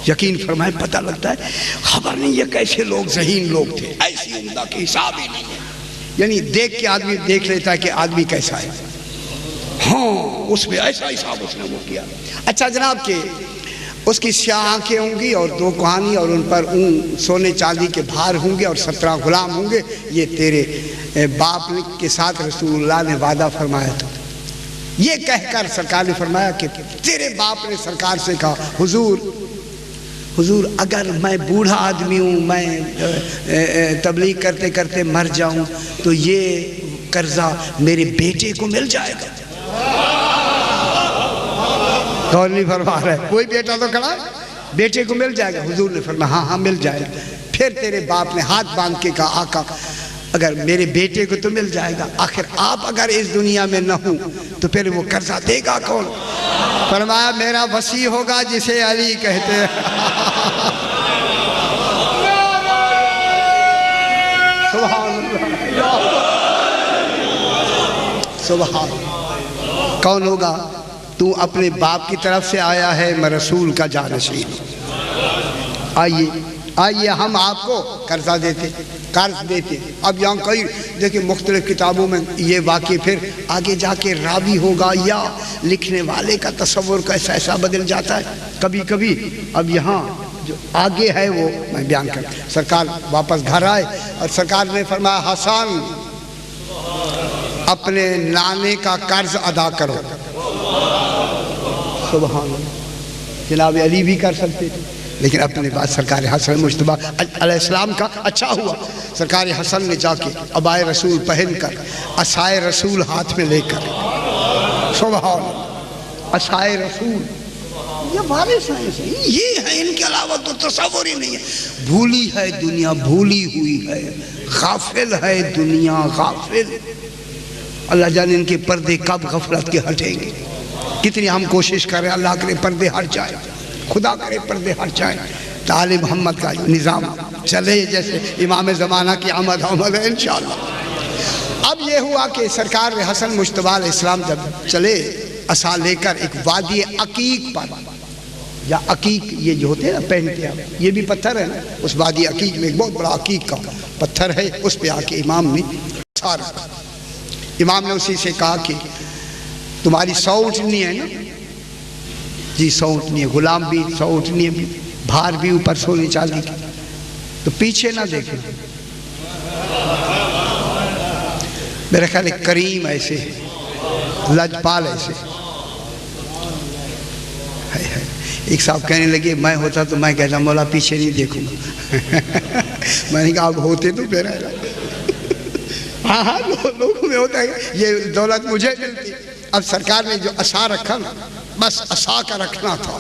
یقین فرمائے پتہ لگتا ہے خبر نہیں یہ کیسے لوگ، ذہین لوگ تھے، ایسی عمدہ کے حساب ہی نہیں ہے، یعنی دیکھ کے آدمی دیکھ لیتا ہے کہ آدمی کیسا ہے، ہاں اس میں ایسا حساب اس نے وہ کیا۔ اچھا جناب کہ اس کی سیاہ آنکھیں ہوں گی اور 2 کوہانی، اور ان پر اون سونے چاندی کے بھار ہوں گے، اور 17 غلام ہوں گے۔ یہ تیرے باپ کے ساتھ رسول اللہ نے وعدہ فرمایا تھا۔ یہ کہہ کر سرکار نے فرمایا کہ تیرے باپ نے سرکار سے کہا، حضور اگر میں بوڑھا آدمی ہوں، میں تبلیغ کرتے کرتے مر جاؤں تو یہ قرضہ میرے بیٹے کو مل جائے گا؟ غور نہیں فرما رہا ہے، کوئی بیٹا تو کھڑا ہے، بیٹے کو مل جائے گا؟ حضور نے فرمایا ہاں ہاں مل جائے گا۔ پھر تیرے باپ نے ہاتھ باندھ کے کہا، آقا اگر میرے بیٹے کو تو مل جائے گا، آخر آپ اگر اس دنیا میں نہ ہوں تو پھر وہ قرضہ دے گا کون؟ فرمایا میرا وصی ہوگا جسے علی کہتے ہیں۔ سبحان اللہ، سبحان۔ کون ہوگا؟ تو اپنے باپ کی طرف سے آیا ہے، میں رسول کا جانشین۔ آئیے ہم آپ کو قرضہ دیتے، قرض دیتے۔ اب یہاں کئی دیکھیں مختلف کتابوں میں یہ واقعہ پھر آگے جا کے راوی ہوگا یا لکھنے والے کا تصور کیسا ایسا بدل جاتا ہے کبھی کبھی۔ اب یہاں جو آگے ہے وہ میں بیان کرتا ہوں۔ سرکار واپس گھر آئے اور سرکار نے فرمایا حسن اپنے نانے کا قرض ادا کرو۔ سبحان اللہ، جناب علی بھی کر سکتے تھے لیکن اپنے بعد سرکار حسن مجتبیٰ علیہ السلام کا اچھا ہوا، سرکار حسن نے جا کے عبائے رسول پہن کر، عصائے رسول ہاتھ میں لے کر، سبحان اللہ، عصائے رسول، یہ وارث ہیں، یہ ہے، ان کے علاوہ تو تصور ہی نہیں ہے۔ بھولی ہے دنیا، بھولی ہوئی ہے، غافل ہے دنیا، غافل۔ اللہ جانے ان کے پردے کب غفلت کے ہٹیں گے۔ کتنی ہم کوشش کر رہے ہیں، اللہ کرے پردے ہٹ جائے، خدا کرے پردے ہٹ جائیں، تعالی محمد کا نظام چلے جیسے امام زمانہ کی آمد ہے انشاءاللہ۔ اب یہ ہوا کہ سرکار حسن مجتبیٰ علیہ السلام جب چلے عصا لے کر ایک وادی عقیق پر، یا عقیق یہ جو ہوتے ہیں نا پہنتے ہیں، یہ بھی پتھر ہے نا، اس وادی عقیق میں ایک بہت بڑا عقیق کا پتھر ہے، اس پہ آ کے امام نے عصا رکھا۔ امام نے اسی سے کہا کہ تمہاری 100 اونٹنی ہے نا؟ جی 100 اونٹنی ہے، غلام بھی 100 اونٹنی ہے، بھار بھی اوپر سونے چاندی کی، تو پیچھے نہ دیکھیں۔ میرا خیال ہے کریم ایسے، لجپال ایسے۔ ایک صاحب کہنے لگے میں ہوتا تو میں کہتا مولا پیچھے نہیں دیکھوں گا۔ میں نے کہا اب ہوتے تو پھر ہاں ہاں لوگوں میں ہوتا ہے، یہ دولت مجھے ملتی۔ اب سرکار نے جو عصا رکھا نا، بس عصا کا رکھنا تھا۔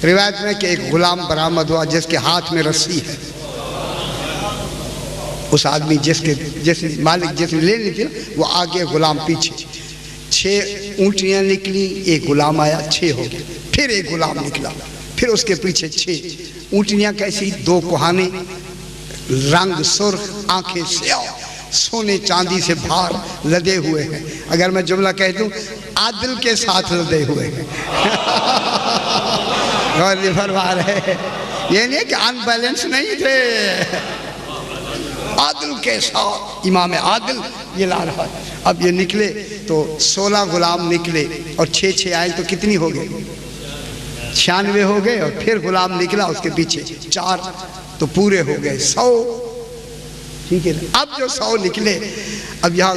روایت میں کہ ایک غلام برآمد ہوا جس کے ہاتھ میں رسی ہے، اس آدمی جس مالک جس نے لے لی تھی وہ آگے غلام پیچھے، 6 اونٹنیاں نکلی، ایک غلام آیا، 6 ہو گئے، پھر ایک غلام نکلا، پھر اس کے پیچھے 6 اونٹنیاں کیسی؟ 2 کوہانے، رنگ سرخ، آنکھیں سیاہ، سونے چاندی سے بھار لدے ہوئے ہیں۔ اگر میں جملہ کہہ دوں عادل کے ساتھ لدے ہوئے ہیں۔ غور نہیں فرما رہے، یہ نہیں کہ ان بیلنس نہیں تھے، عادل کے ساتھ، امام عادل یہ لا رہا ہے۔ اب یہ نکلے تو 16 غلام نکلے اور 6 آئے تو کتنی ہو گئے؟ 96 ہو گئے، اور پھر غلام نکلا اس کے پیچھے 4 تو پورے ہو گئے 100۔ ٹھیک ہے، اب جو 100 نکلے، اب یہاں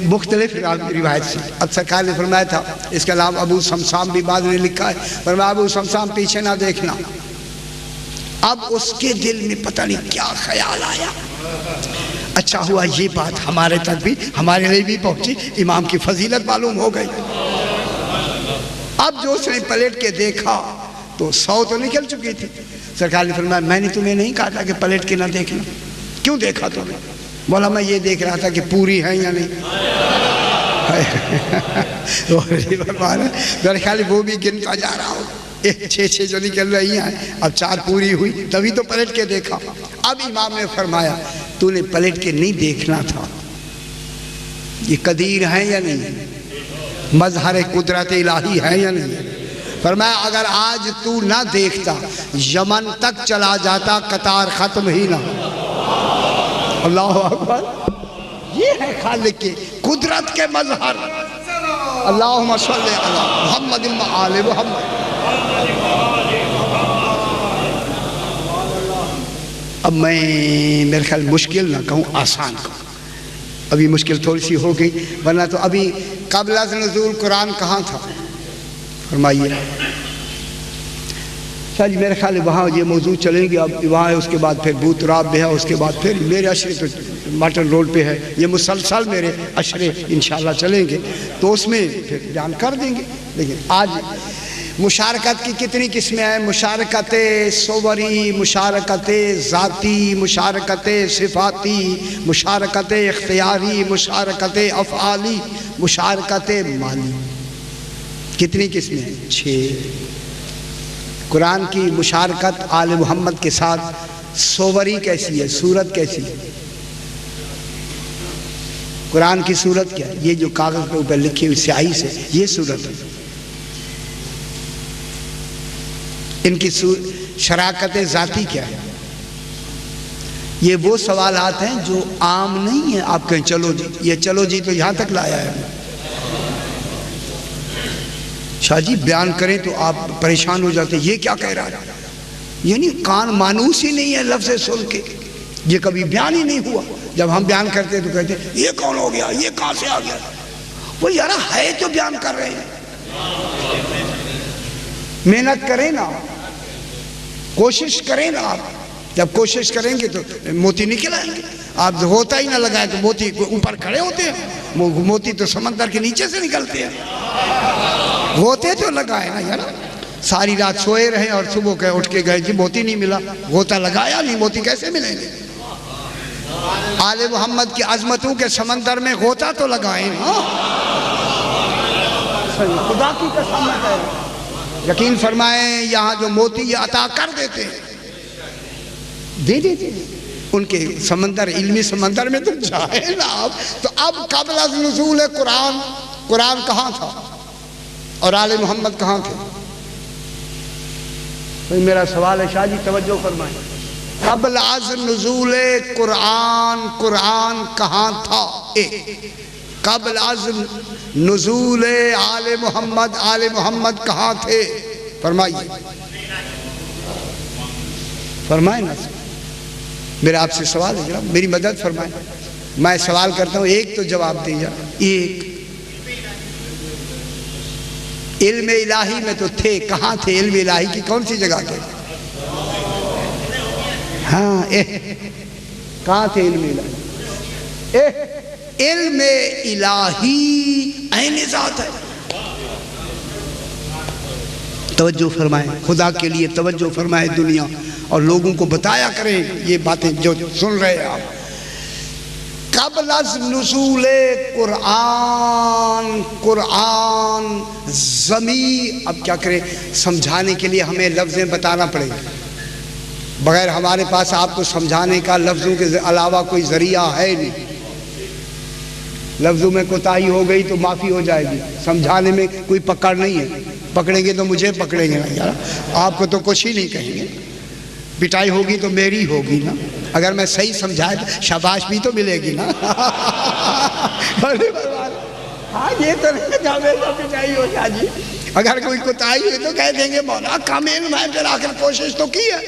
مختلف روایت سے اب سرکار نے فرمایا تھا، اس کے علاوہ ابو سمسام بھی بعد نے لکھا ہے، فرمایا ابو سمسام پیچھے نہ دیکھنا، اب اس کے دل میں پتہ نہیں کیا خیال آیا. اچھا ہوا یہ بات ہمارے تک بھی، ہمارے لیے بھی پہنچی، امام کی فضیلت معلوم ہو گئی. اب جو اس نے پلٹ کے دیکھا تو 100 تو نکل چکی تھی. سرکار نے فرمایا میں نے تمہیں نہیں کہا تھا کہ پلٹ کے نہ دیکھنا؟ کیوں دیکھا تم نے؟ بولا میں یہ دیکھ رہا تھا کہ پوری ہے یا نہیں. میرے خیال وہ بھی گنتا جا رہا ہوں، 6 جو نکل رہی ہیں، اب 4 پوری ہوئی، تبھی تو پلٹ کے دیکھا. اب امام نے فرمایا تو نے پلٹ کے نہیں دیکھنا تھا، یہ قدیر ہیں یا نہیں، مظہر قدرت الہی ہے یا نہیں. فرمایا اگر آج تو نہ دیکھتا یمن تک چلا جاتا، قطار ختم ہی نہ. اللہ اکبر. یہ ہے خالق کی قدرت کے مظہر. اللہم صلی علی محمد و آل محمد. اب میں میرے خیال مشکل نہ کہوں، آسان کہوں. ابھی مشکل تھوڑی سی ہو گئی، ورنہ تو ابھی قبل از نزول قرآن کہاں تھا؟ فرمائیے. جی میرے خیال ہے وہاں یہ موضوع چلیں گے. اب وہاں ہے، اس کے بعد پھر بوتراب بھی ہے، اس کے بعد پھر میرے اشرے تو ماٹر روڈ پہ ہے. یہ مسلسل میرے اشرے انشاءاللہ چلیں گے تو اس میں پھر بیان کر دیں گے. لیکن آج مشارکت کی کتنی قسمیں ہیں؟ مشارکت صوری، مشارکت ذاتی، مشارکت صفاتی، مشارکت اختیاری، مشارکت افعالی، مشارکت مالی. کتنی قسمیں ہیں؟ 6. قرآن کی مشارکت آل محمد کے ساتھ صوری کیسی ہے، صورت کیسی ہے؟ قرآن کی صورت کیا ہے؟ یہ جو کاغذ کے اوپر لکھی ہوئی سیاہی سے یہ صورت ہے. ان کی شراکت ذاتی کیا ہے؟ یہ وہ سوالات ہیں جو عام نہیں ہیں. آپ کہیں چلو جی، یہ چلو جی تو یہاں تک لایا ہے. شاہ جی بیان کریں تو آپ پریشان ہو جاتے ہیں، یہ کیا کہہ رہا ہے؟ یعنی کان مانوس ہی نہیں ہے لفظ سن کے، یہ کبھی بیان ہی نہیں ہوا. جب ہم بیان کرتے تو کہتے ہیں یہ کون ہو گیا، یہ کہاں سے آ گیا؟ وہ یار ہے تو بیان کر رہے ہیں. محنت کریں نا، کوشش کریں نا. آپ جب کوشش کریں گے تو موتی نکل آئیں گے. آپ ہوتا ہی نہ لگائے تو موتی اوپر کھڑے ہوتے ہیں، موتی تو سمندر کے نیچے سے نکلتے ہیں. ہوتے تو لگائے نا یار. ساری رات سوئے رہے اور صبح کے اٹھ کے گئے جی موتی نہیں ملا. ہوتا لگایا نہیں، موتی کیسے ملیں گے؟ آل محمد کی عظمتوں کے سمندر میں غوطہ تو لگائیں نا. خدا کی قسم ہے، یقین فرمائیں یہاں جو موتی یہ عطا کر دیتے ہیں، دے دیتے ہیں. ان کے سمندر، علمی سمندر میں تو جائے نا آپ. تو اب قبل از نزول قرآن کہاں تھا اور آل محمد کہاں تھے؟ میرا سوال ہے شاہ جی توجہ فرمائیں. قبل از نزول قرآن کہاں تھا؟ قبل از نزول آل محمد کہاں تھے؟ فرمائیے، فرمائیں نا. میرا آپ سے سوال ہے جناب، میری مدد فرمائیں. میں سوال کرتا ہوں، ایک تو جواب دیجیے. ایک علم الہی میں تو تھے، کہاں تھے؟ علم الہی کی کون سی جگہ تھے؟ ہاں کہاں تھے علم الہی؟ علم الہی عین ذات ہے. توجہ فرمائیں، خدا کے لیے توجہ فرمائیں دنیا، اور لوگوں کو بتایا کریں یہ باتیں جو سن رہے ہیں آپ. قبل از نزول قرآن زمین. اب کیا کریں، سمجھانے کے لیے ہمیں لفظیں بتانا پڑے گا. بغیر ہمارے پاس آپ کو سمجھانے کا لفظوں کے علاوہ کوئی ذریعہ ہے نہیں. لفظوں میں کوتاہی ہو گئی تو معافی ہو جائے گی، سمجھانے میں کوئی پکڑ نہیں ہے. پکڑیں گے تو مجھے پکڑیں گے نا یار، آپ کو تو کچھ ہی نہیں کہیں گے. پٹائی ہوگی تو میری ہوگی نا. اگر میں صحیح سمجھائے تو شاباش بھی تو ملے گی نا. ہاں یہ تو نہیں جاوے تو پٹائی ہو جا جی. اگر کوئی کوتاہی ہوئی تو کہہ دیں گے مولا کامل میں پھر آخر کوشش تو کی ہے.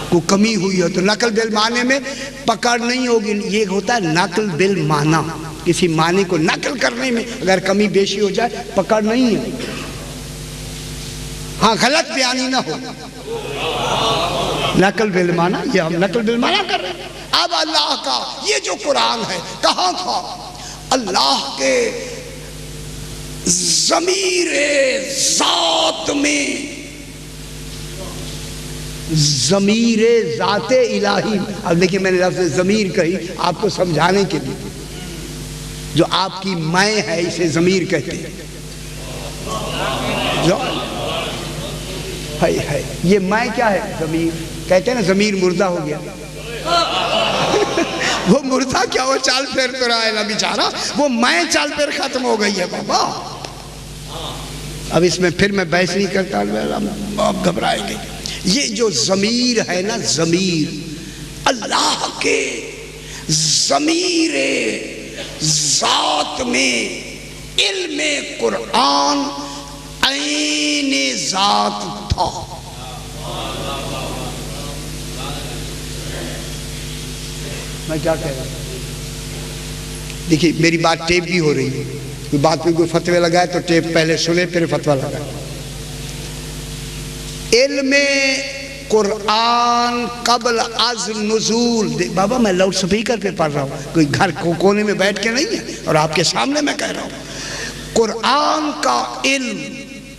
کوئی کمی ہوئی ہے تو نقل بالمعنی میں پکڑ نہیں ہوگی. یہ ہوتا ہے نقل بالمعنی، کسی معنی کو نقل کرنے میں اگر کمی بیشی ہو جائے پکڑ نہیں ہے. ہاں غلط بیانی نہ ہو. نقل بالمعنی، یہ ہم نقل بالمعنی کر رہے ہیں۔ اب اللہ کا یہ جو قرآن ہے کہاں تھا؟ اللہ کے ضمیر ذات میں، ضمیر ذات الہی۔ اب دیکھیں میں نے لفظ ضمیر کہی آپ کو سمجھانے کے لیے، جو آپ کی میں ہے اسے ضمیر کہتے ہیں۔ جو ہے یہ میں کیا ہے؟ ضمیر کہتے ہیں نا، ضمیر مردہ ہو گیا۔ وہ مردہ کیا، وہ چال پھیر تو رہا ہے نا بیچارہ، وہ میں چال پھیر ختم ہو گئی ہے بابا۔ اب اس میں پھر میں بحث نہیں کرتا، آپ گھبرائیں گے۔ یہ جو ضمیر ہے نا، ضمیر اللہ کے ضمیر ذات میں علم قرآن عین ذات تھا۔ میں کیا کہہ رہا ہوں؟ دیکھیے میری بات ٹیپ بھی ہو رہی ہے، کوئی بات میں کوئی فتوے لگائے تو ٹیپ پہلے سنے پھر فتوہ لگائے۔ علم قرآن قبل از نزول، بابا میں لاؤڈ سپیکر پہ پڑھ رہا ہوں، کوئی گھر کونے میں بیٹھ کے نہیں ہے، اور آپ کے سامنے میں کہہ رہا ہوں۔ قرآن کا علم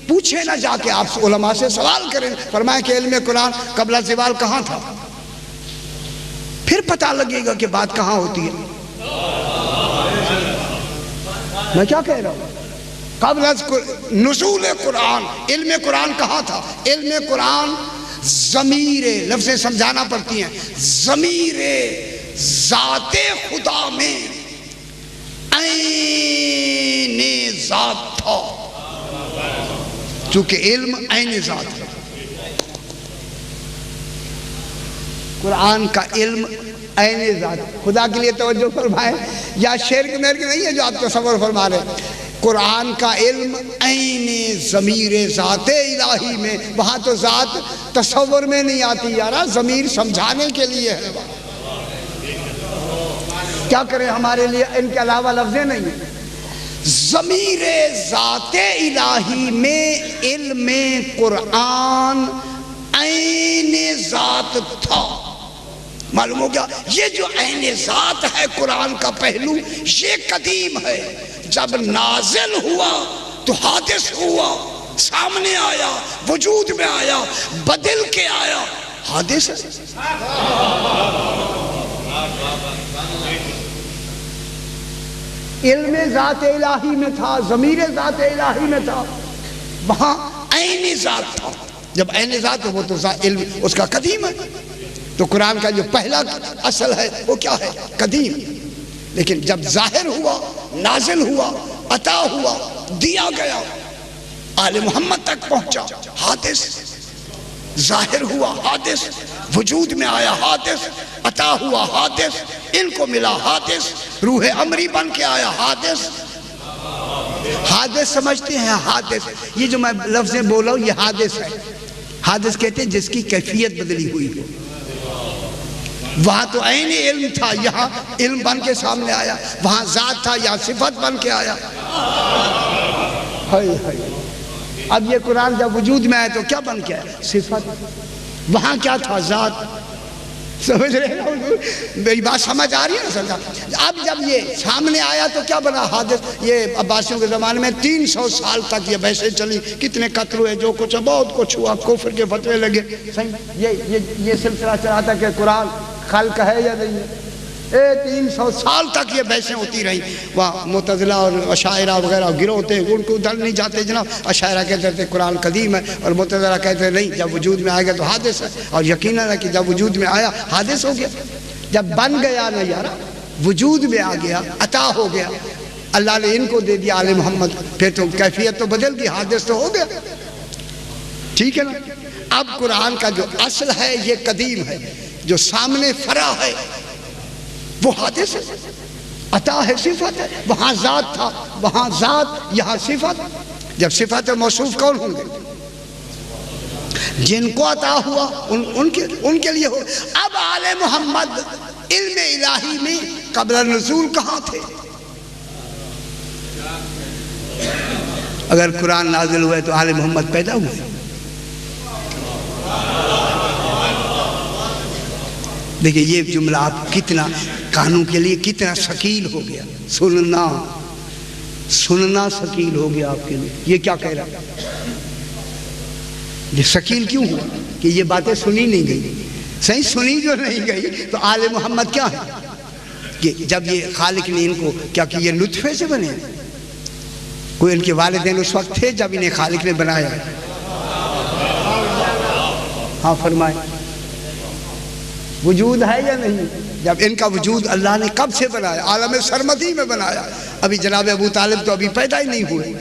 پوچھے نہ جا کے، آپ علماء سے سوال کریں، فرمایا کہ علم قرآن قبل زوال کہاں تھا؟ پھر پتہ لگے گا کہ بات کہاں ہوتی ہے۔ میں کیا کہہ رہا ہوں؟ قبل از نزول قرآن، علم قرآن کہاں تھا؟ علم قرآن ضمیر، لفظیں سمجھانا پڑتی ہیں، ضمیر ذات خدا میں عین ذات تھا، چونکہ علم عین ذات ہے۔ قرآن کا علم عین ذات، خدا کے لیے توجہ فرمائیں، یا شرک مرک نہیں ہے جو آپ تصور فرما رہے ہیں۔ قرآن کا علم عین ضمیر ذات الہی میں، وہاں تو ذات تصور میں نہیں آتی یارا، ضمیر سمجھانے کے لیے ہے۔ کیا کریں، ہمارے لیے ان کے علاوہ لفظیں نہیں ہیں۔ ضمیر ذات الہی میں علم قرآن عین ذات تھا۔ معلوم ہو گیا، یہ جو عین ذات ہے قرآن کا پہلو، یہ قدیم ہے۔ جب نازل ہوا تو حادث ہوا، سامنے آیا، وجود میں آیا، بدل کے آیا، حادث ہے۔ علم ذات الہی میں تھا، ضمیر ذات الہی میں تھا، وہاں عین ذات تھا۔ جب عین ذات ہے وہ تو علم اس کا قدیم ہے۔ تو قرآن کا جو پہلا اصل ہے وہ کیا ہے؟ قدیم۔ لیکن جب ظاہر ہوا، نازل ہوا، عطا ہوا، دیا گیا، آل محمد تک پہنچا، حادث۔ ظاہر ہوا حادث، وجود میں آیا حادث، عطا ہوا حادث، ان کو ملا حادث، روح امری بن کے آیا حادث۔ حادث سمجھتے ہیں؟ حادث، یہ جو میں لفظیں بولا ہوں یہ حادث ہے۔ حادث کہتے ہیں جس کی کیفیت بدلی ہوئی ہو۔ وہاں تو عین علم تھا، یہاں علم بن کے سامنے آیا، وہاں ذات تھا، یہاں صفت بن کے آیا۔ اب یہ قرآن جب وجود میں آیا تو کیا بن کے آیا؟ صفت۔ وہاں کیا تھا؟ ذات۔ سمجھ رہے ہیں میری بات؟ سمجھ آ رہی ہے نا سمجھا؟ اب جب یہ سامنے آیا تو کیا بنا؟ حادث۔ یہ عباسیوں کے زمانے میں 300 سال تک یہ بحثیں چلی، کتنے قتل ہوئے، جو کچھ بہت کچھ ہوا، کفر کے فتوے لگے۔ یہ سلسلہ چلا تھا کہ قرآن خلق ہے یا نہیں ہے۔ 300 سال تک یہ بحثیں ہوتی رہیں۔ وہاں معتزلہ اور اشاعرہ وغیرہ گروہ ہوتے ہیں، ان کو ادھر نہیں جاتے جناب۔ اشاعرہ کہتے تھے قرآن قدیم ہے، اور معتزلہ کہتے ہیں نہیں، جب وجود میں آئے گا تو حادث ہے۔ اور یقیناً ہے کہ جب وجود میں آیا حادث ہو گیا۔ جب بن گیا نا یارا، وجود میں آ گیا، عطا ہو گیا، اللہ نے ان کو دے دیا آل محمد، پھر تو کیفیت تو بدل گئی، حادث تو ہو گیا۔ ٹھیک ہے نا؟ اب قرآن کا جو اصل ہے یہ قدیم ہے، جو سامنے فرا ہے وہ حادث ہے، عطا ہے، صفت ہے۔ وہاں ذات تھا، وہاں ذات، یہاں صفت۔ جب صفت موصوف کون ہوں گے؟ جن کو عطا ہوا ان کے لیے ہو۔ اب آل محمد علم الہی میں قبل نزول کہاں تھے؟ اگر قرآن نازل ہوئے تو آل محمد پیدا ہوئے۔ دیکھیں یہ جملہ آپ کتنا کانوں کے لیے کتنا ثقیل ہو گیا. سننا ثقیل ہو گیا آپ کے لیے. یہ کیا کہہ رہا ہے؟ یہ ثقیل کیوں ہوا کہ یہ باتیں سنی نہیں گئی. صحیح سنی جو نہیں گئی تو آل محمد کیا ہے کہ جب یہ خالق نے ان کو کیا کہ یہ نطفے سے بنے. کوئی ان کے والدین اس وقت تھے جب انہیں خالق نے بنایا. ہاں فرمائیں وجود ہے یا نہیں؟ جب ان کا وجود اللہ نے کب سے بنایا؟ عالم سرمدی میں بنایا. ابھی جناب ابو طالب تو ابھی پیدا ہی نہیں ہوئے.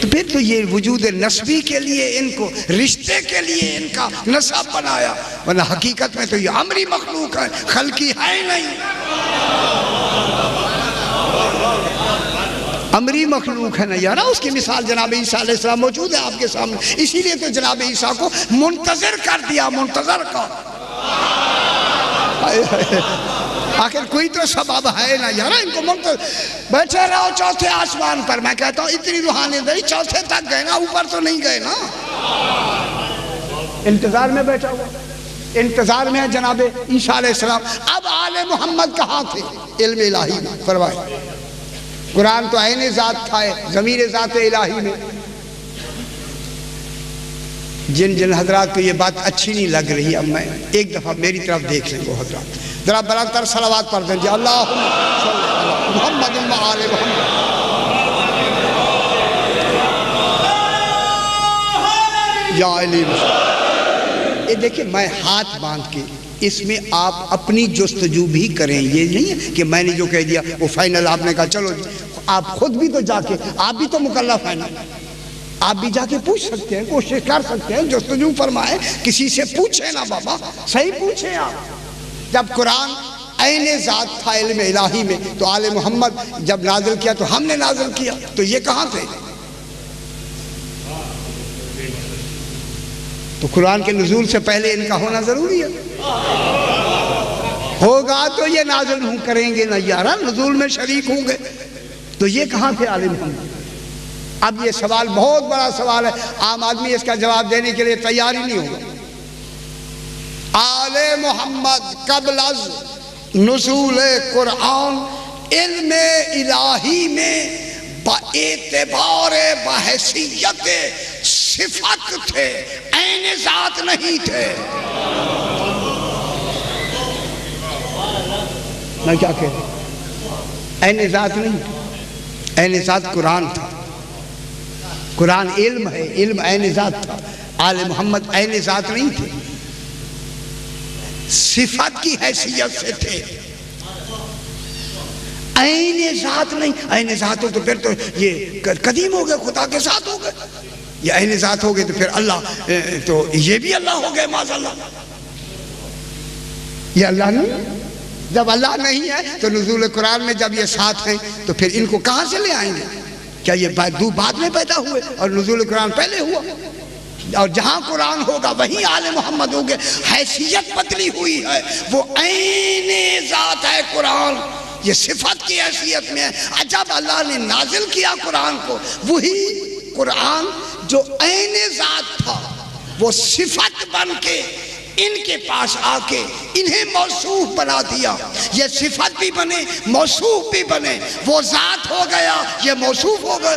تو پھر تو یہ وجود نسبی کے لیے ان کو رشتے کے لیے ان کا نسب بنایا، ورنہ حقیقت میں تو یہ امری مخلوق ہے، خلقی ہے نہیں. امری مخلوق ہے نا یار. اس کی مثال جناب عیسیٰ علیہ السلام موجود ہے آپ کے سامنے. اسی لیے تو جناب عیسیٰ کو منتظر کر دیا، منتظر کا. آخر کوئی تو سبب ہے نا یار. ان کو منتظر بیٹھے رہو چوتھے آسمان پر. میں کہتا ہوں اتنی روحانی داری چوتھے تک گئے نا، اوپر تو نہیں گئے نا. انتظار میں بیٹھا ہوا، انتظار میں ہے جناب عیسیٰ علیہ السلام. اب آل محمد کہاں تھے؟ علم الہی میں. فرمائے قرآن تو عین ذات تھا، ضمیر ذات الہی میں. جن حضرات کو یہ بات اچھی نہیں لگ رہی، اب میں ایک دفعہ میری طرف دیکھ لیں وہ حضرات، ذرا بلند تر صلوات پڑھ دیں. اللہم صلی علی محمد و آل محمد. یا علی. یہ دیکھیں میں ہاتھ باندھ کے اس میں آپ اپنی جستجو بھی کریں. یہ نہیں ہے کہ میں نے جو کہہ دیا وہ فائنل. آپ نے کہا چلو جی. آپ خود بھی تو جا کے، آپ بھی تو مکلف ہیں نا، آپ بھی جا کے پوچھ سکتے ہیں، کوشش کر سکتے ہیں، جستجو فرمائیں. کسی سے پوچھیں نا بابا، صحیح پوچھیں آپ. جب قرآن عین ذات تھا علم الہی میں تو آل محمد جب نازل کیا تو ہم نے نازل کیا. تو یہ کہاں تھے؟ تو قرآن کے نزول سے پہلے ان کا ہونا ضروری ہے. ہوگا تو یہ نازل ہوں کریں گے نا یارا، نزول میں شریک ہوں گے. تو یہ کہاں تھے آل محمد؟ اب یہ سوال بہت بڑا سوال ہے. عام آدمی اس کا جواب دینے کے لیے تیار ہی نہیں ہوگا. آل محمد قبل از نزول قرآن علم الہی میں باعتبار بحیثیت صفت تھے، عین ذات نہیں تھے. میں کیا کہہ رہا ہوں؟ عین ذات نہیں تھے. عین ذات قرآن تھا. قرآن علم ہے، علم عین ذات تھا. آل محمد عین ذات نہیں تھے، صفت کی حیثیت سے تھے، عین ذات نہیں. عین ذات ہو تو پھر تو یہ قدیم ہو گئے، خدا کے ساتھ ہو گئے. یہ عین ذات ہو گئے تو پھر اللہ تو یہ بھی اللہ ہو گئے معاذ اللہ. یہ اللہ نہیں. جب اللہ نہیں ہے تو نزول قرآن میں جب یہ ساتھ ہیں تو پھر ان کو کہاں سے لے آئیں گے؟ کیا یہ بعد میں پیدا ہوئے اور نزول قرآن پہلے ہوا؟ اور جہاں قرآن ہوگا وہیں آل محمد ہوگے. حیثیت بدلی ہوئی ہے، وہ عین ذات ہے قرآن. یہ صفت کی حیثیت میں ہے. جب اللہ نے نازل کیا قرآن کو، وہی قرآن جو عین ذات تھا وہ صفت بن کے ان کے پاس آ کے انہیں موصوف بنا دیا. یہ صفت بھی بنے، موصوف بھی بنے. وہ ذات ہو گیا، یہ موصوف ہو گئے.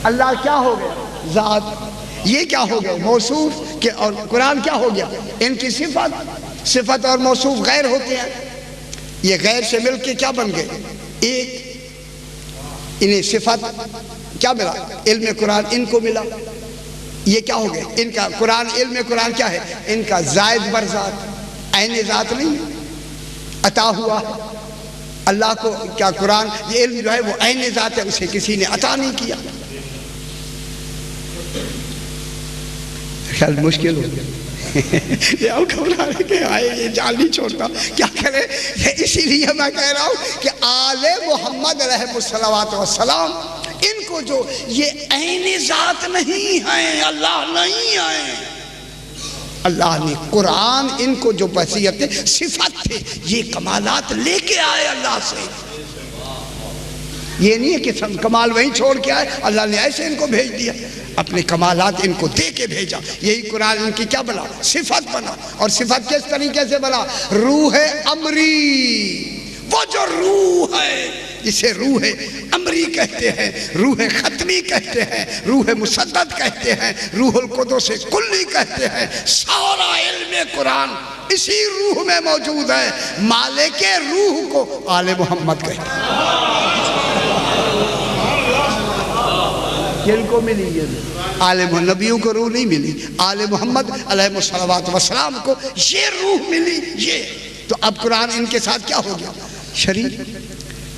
اللہ کیا ہو گیا؟ ذات. یہ کیا ہو گیا؟ موصوف. اور قرآن کیا ہو گیا؟ ان کی صفت. صفت اور موصوف غیر ہوتے ہیں. یہ غیر سے مل کے کیا بن گئے؟ ایک. انہیں صفت کیا ملا؟ علم قرآن ان کو ملا. یہ کیا ہو گئے؟ ان کا قرآن، علم قرآن کیا ہے؟ ان کا زائد بر ذات، عین ذات نہیں. عطا ہوا اللہ کو. کیا قرآن یہ علم جو ہے وہ عین ذات ہے، اسے کسی نے عطا نہیں کیا. خیال مشکل ہو گیا. گھبرا رہے کہ آئے یہ جان نہیں چھوڑتا، کیا کرے. اسی لیے میں کہہ رہا ہوں کہ آل محمد علیہ الصلوات والسلام ان کو جو یہ عین ذات نہیں ہیں، اللہ نہیں ہیں. اللہ نے قرآن ان کو جو بحیثیت صفت تھے، یہ کمالات لے کے آئے اللہ سے. یہ نہیں ہے کہ سب کمال وہیں چھوڑ کے آئے، اللہ نے ایسے ان کو بھیج دیا، اپنے کمالات ان کو دے کے بھیجا۔ یہی قرآن ان کی کیا بنا؟ صفت بنا۔ اور صفت کس طریقے سے بنا؟ روح امری، وہ جو روح ہے جسے روح امری کہتے ہیں، روح ختمی کہتے ہیں، روح مسدد کہتے ہیں، روح القدس کلی کہتے ہیں، سارا علم قرآن اسی روح میں موجود ہے۔ مالک روح کو آل محمد کہتے ہیں۔ کن کو ملی یہ؟ آل نبیوں کو روح نہیں ملی، آل محمد علیہ الصلوات والسلام کو یہ روح ملی۔ یہ تو اب قرآن ان کے ساتھ کیا ہو گیا؟ شریک۔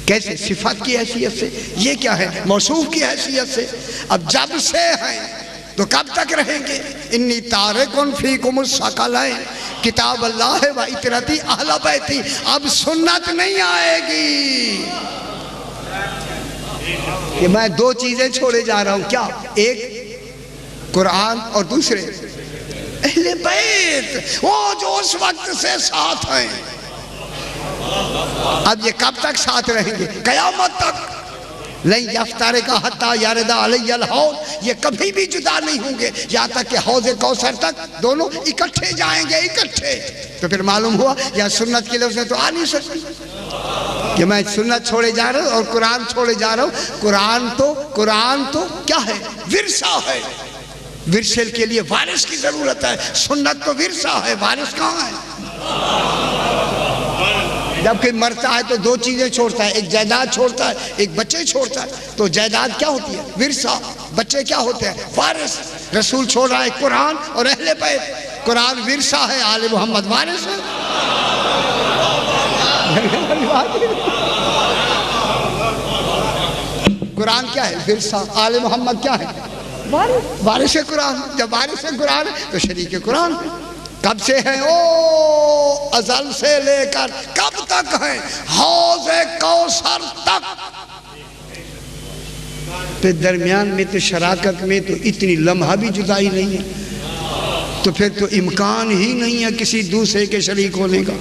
کیسے؟ صفت کی حیثیت سے۔ یہ کیا ہے؟ موصوف کی حیثیت سے۔ اب جب سے ہیں تو کب تک رہیں گے؟ انی تارکن فیکم الثقلین، کتاب اللہ و اطرتی اہل بیتی۔ اب سنت نہیں آئے گی کہ میں دو چیزیں چھوڑے جا رہا ہوں۔ کیا؟ ایک قرآن اور دوسرے اہل بیت، وہ جو اس وقت سے ساتھ ہیں۔ اب یہ کب تک ساتھ رہیں گے؟ قیامت تک۔ لن یفترق حتی یرد علی الحوض، یہ کبھی بھی جدا نہیں ہوں گے یہاں تک کہ حوض کوثر تک دونوں اکٹھے جائیں گے، اکٹھے۔ تو پھر معلوم ہوا یا سنت کی لفظ تو آ نہیں سکتی کہ میں سنت چھوڑے جا رہا ہوں اور قرآن چھوڑے جا رہا ہوں۔ قرآن تو کیا ہے؟ ورثہ ہے۔ ورثے کے لیے وارث کی ضرورت ہے، سنت تو ورثہ ہے، وارث کہاں ہے؟ جب کوئی مرتا ہے تو دو چیزیں چھوڑتا ہے، ایک جائیداد چھوڑتا ہے، ایک بچے چھوڑتا ہے۔ تو جائیداد کیا ہوتی ہے؟ ورثہ۔ بچے کیا ہوتے ہیں؟ وارث۔ رسول چھوڑ رہا ہے قرآن اور اہل بیت۔ قرآن ورثہ ہے، آل محمد وارث ہے۔ قرآن کیا ہے؟ ورثہ۔ آل محمد کیا ہے؟ وارث قرآن۔ جب وارث قرآن ہے تو شریک قرآن ہے۔ کب سے ہیں؟ او ازل سے لے کر کب تک ہیں؟ حوض کوثر تک۔ پھر درمیان میں تو شراکت میں تو اتنی لمحہ بھی جدائی نہیں ہے، تو پھر تو امکان ہی نہیں ہے کسی دوسرے کے شریک ہونے کا۔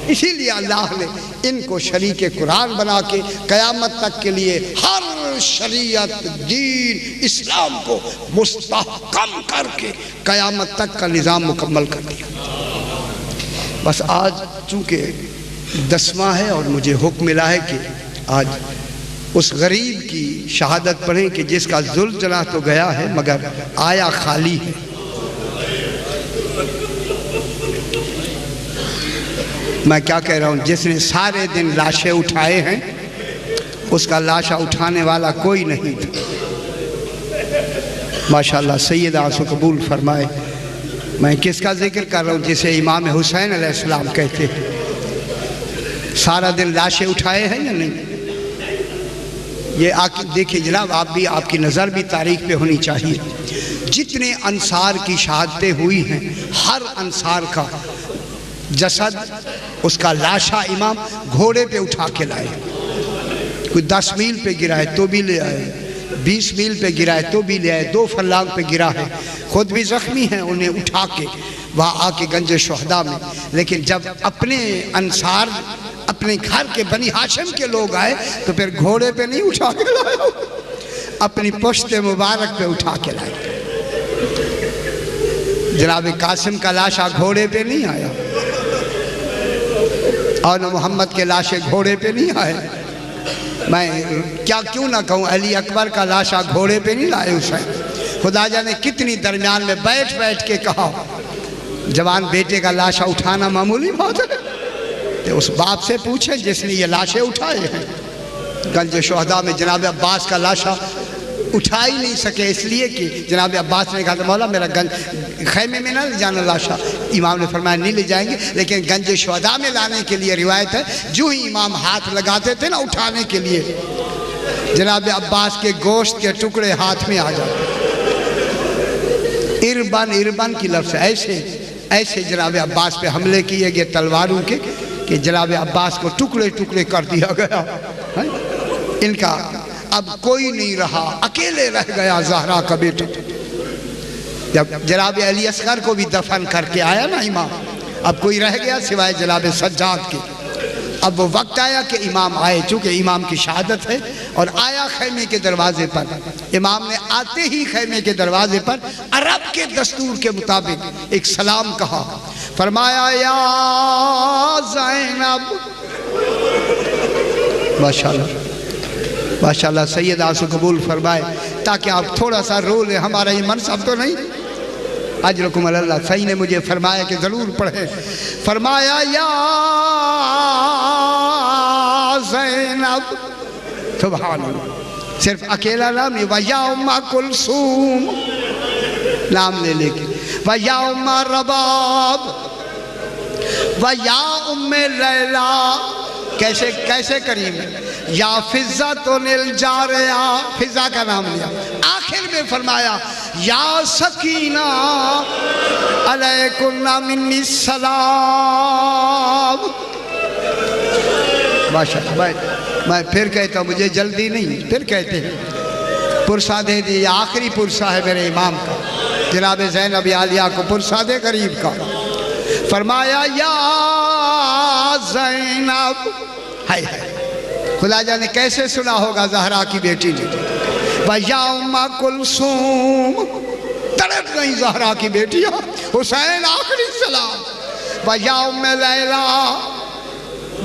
اسی لیے اللہ نے ان کو شریک قرآن بنا کے قیامت تک کے لیے ہر شریعت دین اسلام کو مستحکم کر کے قیامت تک کا نظام مکمل کر دیا۔ بس آج چونکہ 10واں ہے اور مجھے حکم ملا ہے کہ آج اس غریب کی شہادت پڑھیں کہ جس کا زلزلہ تو گیا ہے مگر آیا خالی ہے۔ میں کیا کہہ رہا ہوں؟ جس نے سارے دن لاشیں اٹھائے ہیں اس کا لاشا اٹھانے والا کوئی نہیں تھا۔ ماشاءاللہ سید آنسو قبول فرمائے۔ میں کس کا ذکر کر رہا ہوں؟ جسے امام حسین علیہ السلام کہتے ہیں۔ سارا دن لاشیں اٹھائے ہیں یا نہیں؟ یہ دیکھیں جناب، آپ کی نظر بھی تاریخ پہ ہونی چاہیے۔ جتنے انصار کی شہادتیں ہوئی ہیں، ہر انصار کا جسد، اس کا لاشا امام گھوڑے پہ اٹھا کے لائے۔ کوئی 10 میل پہ گرا ہے تو بھی لے آئے، 20 میل پہ گرا ہے تو بھی لے آئے، 2 فرلانگ پہ گرا ہے، خود بھی زخمی ہیں، انہیں اٹھا کے وہاں آ کے گنج شہداء میں۔ لیکن جب اپنے انصار اپنے گھر کے بنی ہاشم کے لوگ آئے تو پھر گھوڑے پہ نہیں اٹھا کے لائے، اپنی پشت مبارک پہ اٹھا کے لائے۔ جناب قاسم کا لاشا گھوڑے پہ نہیں آیا، اور محمد کے لاشے گھوڑے پہ نہیں آئے۔ میں کیوں نہ کہوں، علی اکبر کا لاشا گھوڑے پہ نہیں لائے اسے۔ خدا جانے کتنی درمیان میں بیٹھ بیٹھ کے کہا، جوان بیٹے کا لاشا اٹھانا معمولی بات ہے؟ تو اس باپ سے پوچھیں جس نے یہ لاشیں اٹھائے ہیں۔ گنج شہداء میں جناب عباس کا لاشا اٹھا ہی نہیں سکے، اس لیے کہ جناب عباس نے کہا کہ مولا میرا خیمے میں نہ لے جانا لاشا۔ امام نے فرمایا نہیں لے جائیں گے، لیکن گنج شہداء میں لانے کے لیے روایت ہے جو ہی امام ہاتھ لگاتے تھے نا اٹھانے کے لیے، جناب عباس کے گوشت کے ٹکڑے ہاتھ میں آ جاتے۔ اربن کی لفظ ایسے جناب عباس پہ حملے کیے گئے تلواروں کے کہ جناب عباس کو ٹکڑے ٹکڑے کر دیا گیا۔ ان کا اب کوئی نہیں رہا، اکیلے رہ گیا زہرا کا بیٹا۔ جب جناب علی اصغر کو بھی دفن کر کے آیا نا امام، اب کوئی رہ گیا سوائے جناب سجاد کے۔ اب وہ وقت آیا کہ امام آئے، چونکہ امام کی شہادت ہے، اور آیا خیمے کے دروازے پر۔ امام نے آتے ہی خیمے کے دروازے پر عرب کے دستور کے مطابق ایک سلام کہا، فرمایا یا زینب۔ ماشاءاللہ ماشاءاللہ، سید آسو قبول فرمائے تاکہ آپ تھوڑا سا رو لیں، ہمارا یہ منصب تو نہیں۔ اجرکم اللہ، صحیح نے مجھے فرمایا کہ ضرور پڑھیں، فرمایا یا زینب، سبحان اللہ، صرف اکیلا نام نہیں، وَيَا أُمَّ كُلْثُومَ نام لے کے، وَيَا أُمَّ رَبَاب، وَيَا أُمَّ لَيْلَا، کیسے کریم ہے، یا فِزَّةٌ الْجَارِيَا، فضا کا نام لیا، آخر میں فرمایا یا سکینہ علیکن منی السلام۔ ماشاءاللہ، میں پھر کہتا ہوں، مجھے جلدی نہیں، پھر کہتے ہیں، پرسہ دے دی، یہ آخری پرسہ ہے میرے امام کا، جناب زینب عالیہ کو پرسہ دے غریب کا، فرمایا یا زینب، ہائے ہائے، خدا جانے کیسے سنا ہوگا زہرا کی بیٹی نے، وَيَا أُمَّ كُلْثُومَ، تڑپ گئی زہرا کی بیٹی، حسین آخری سلام، وَيَا أُمَّ لَيْلَا،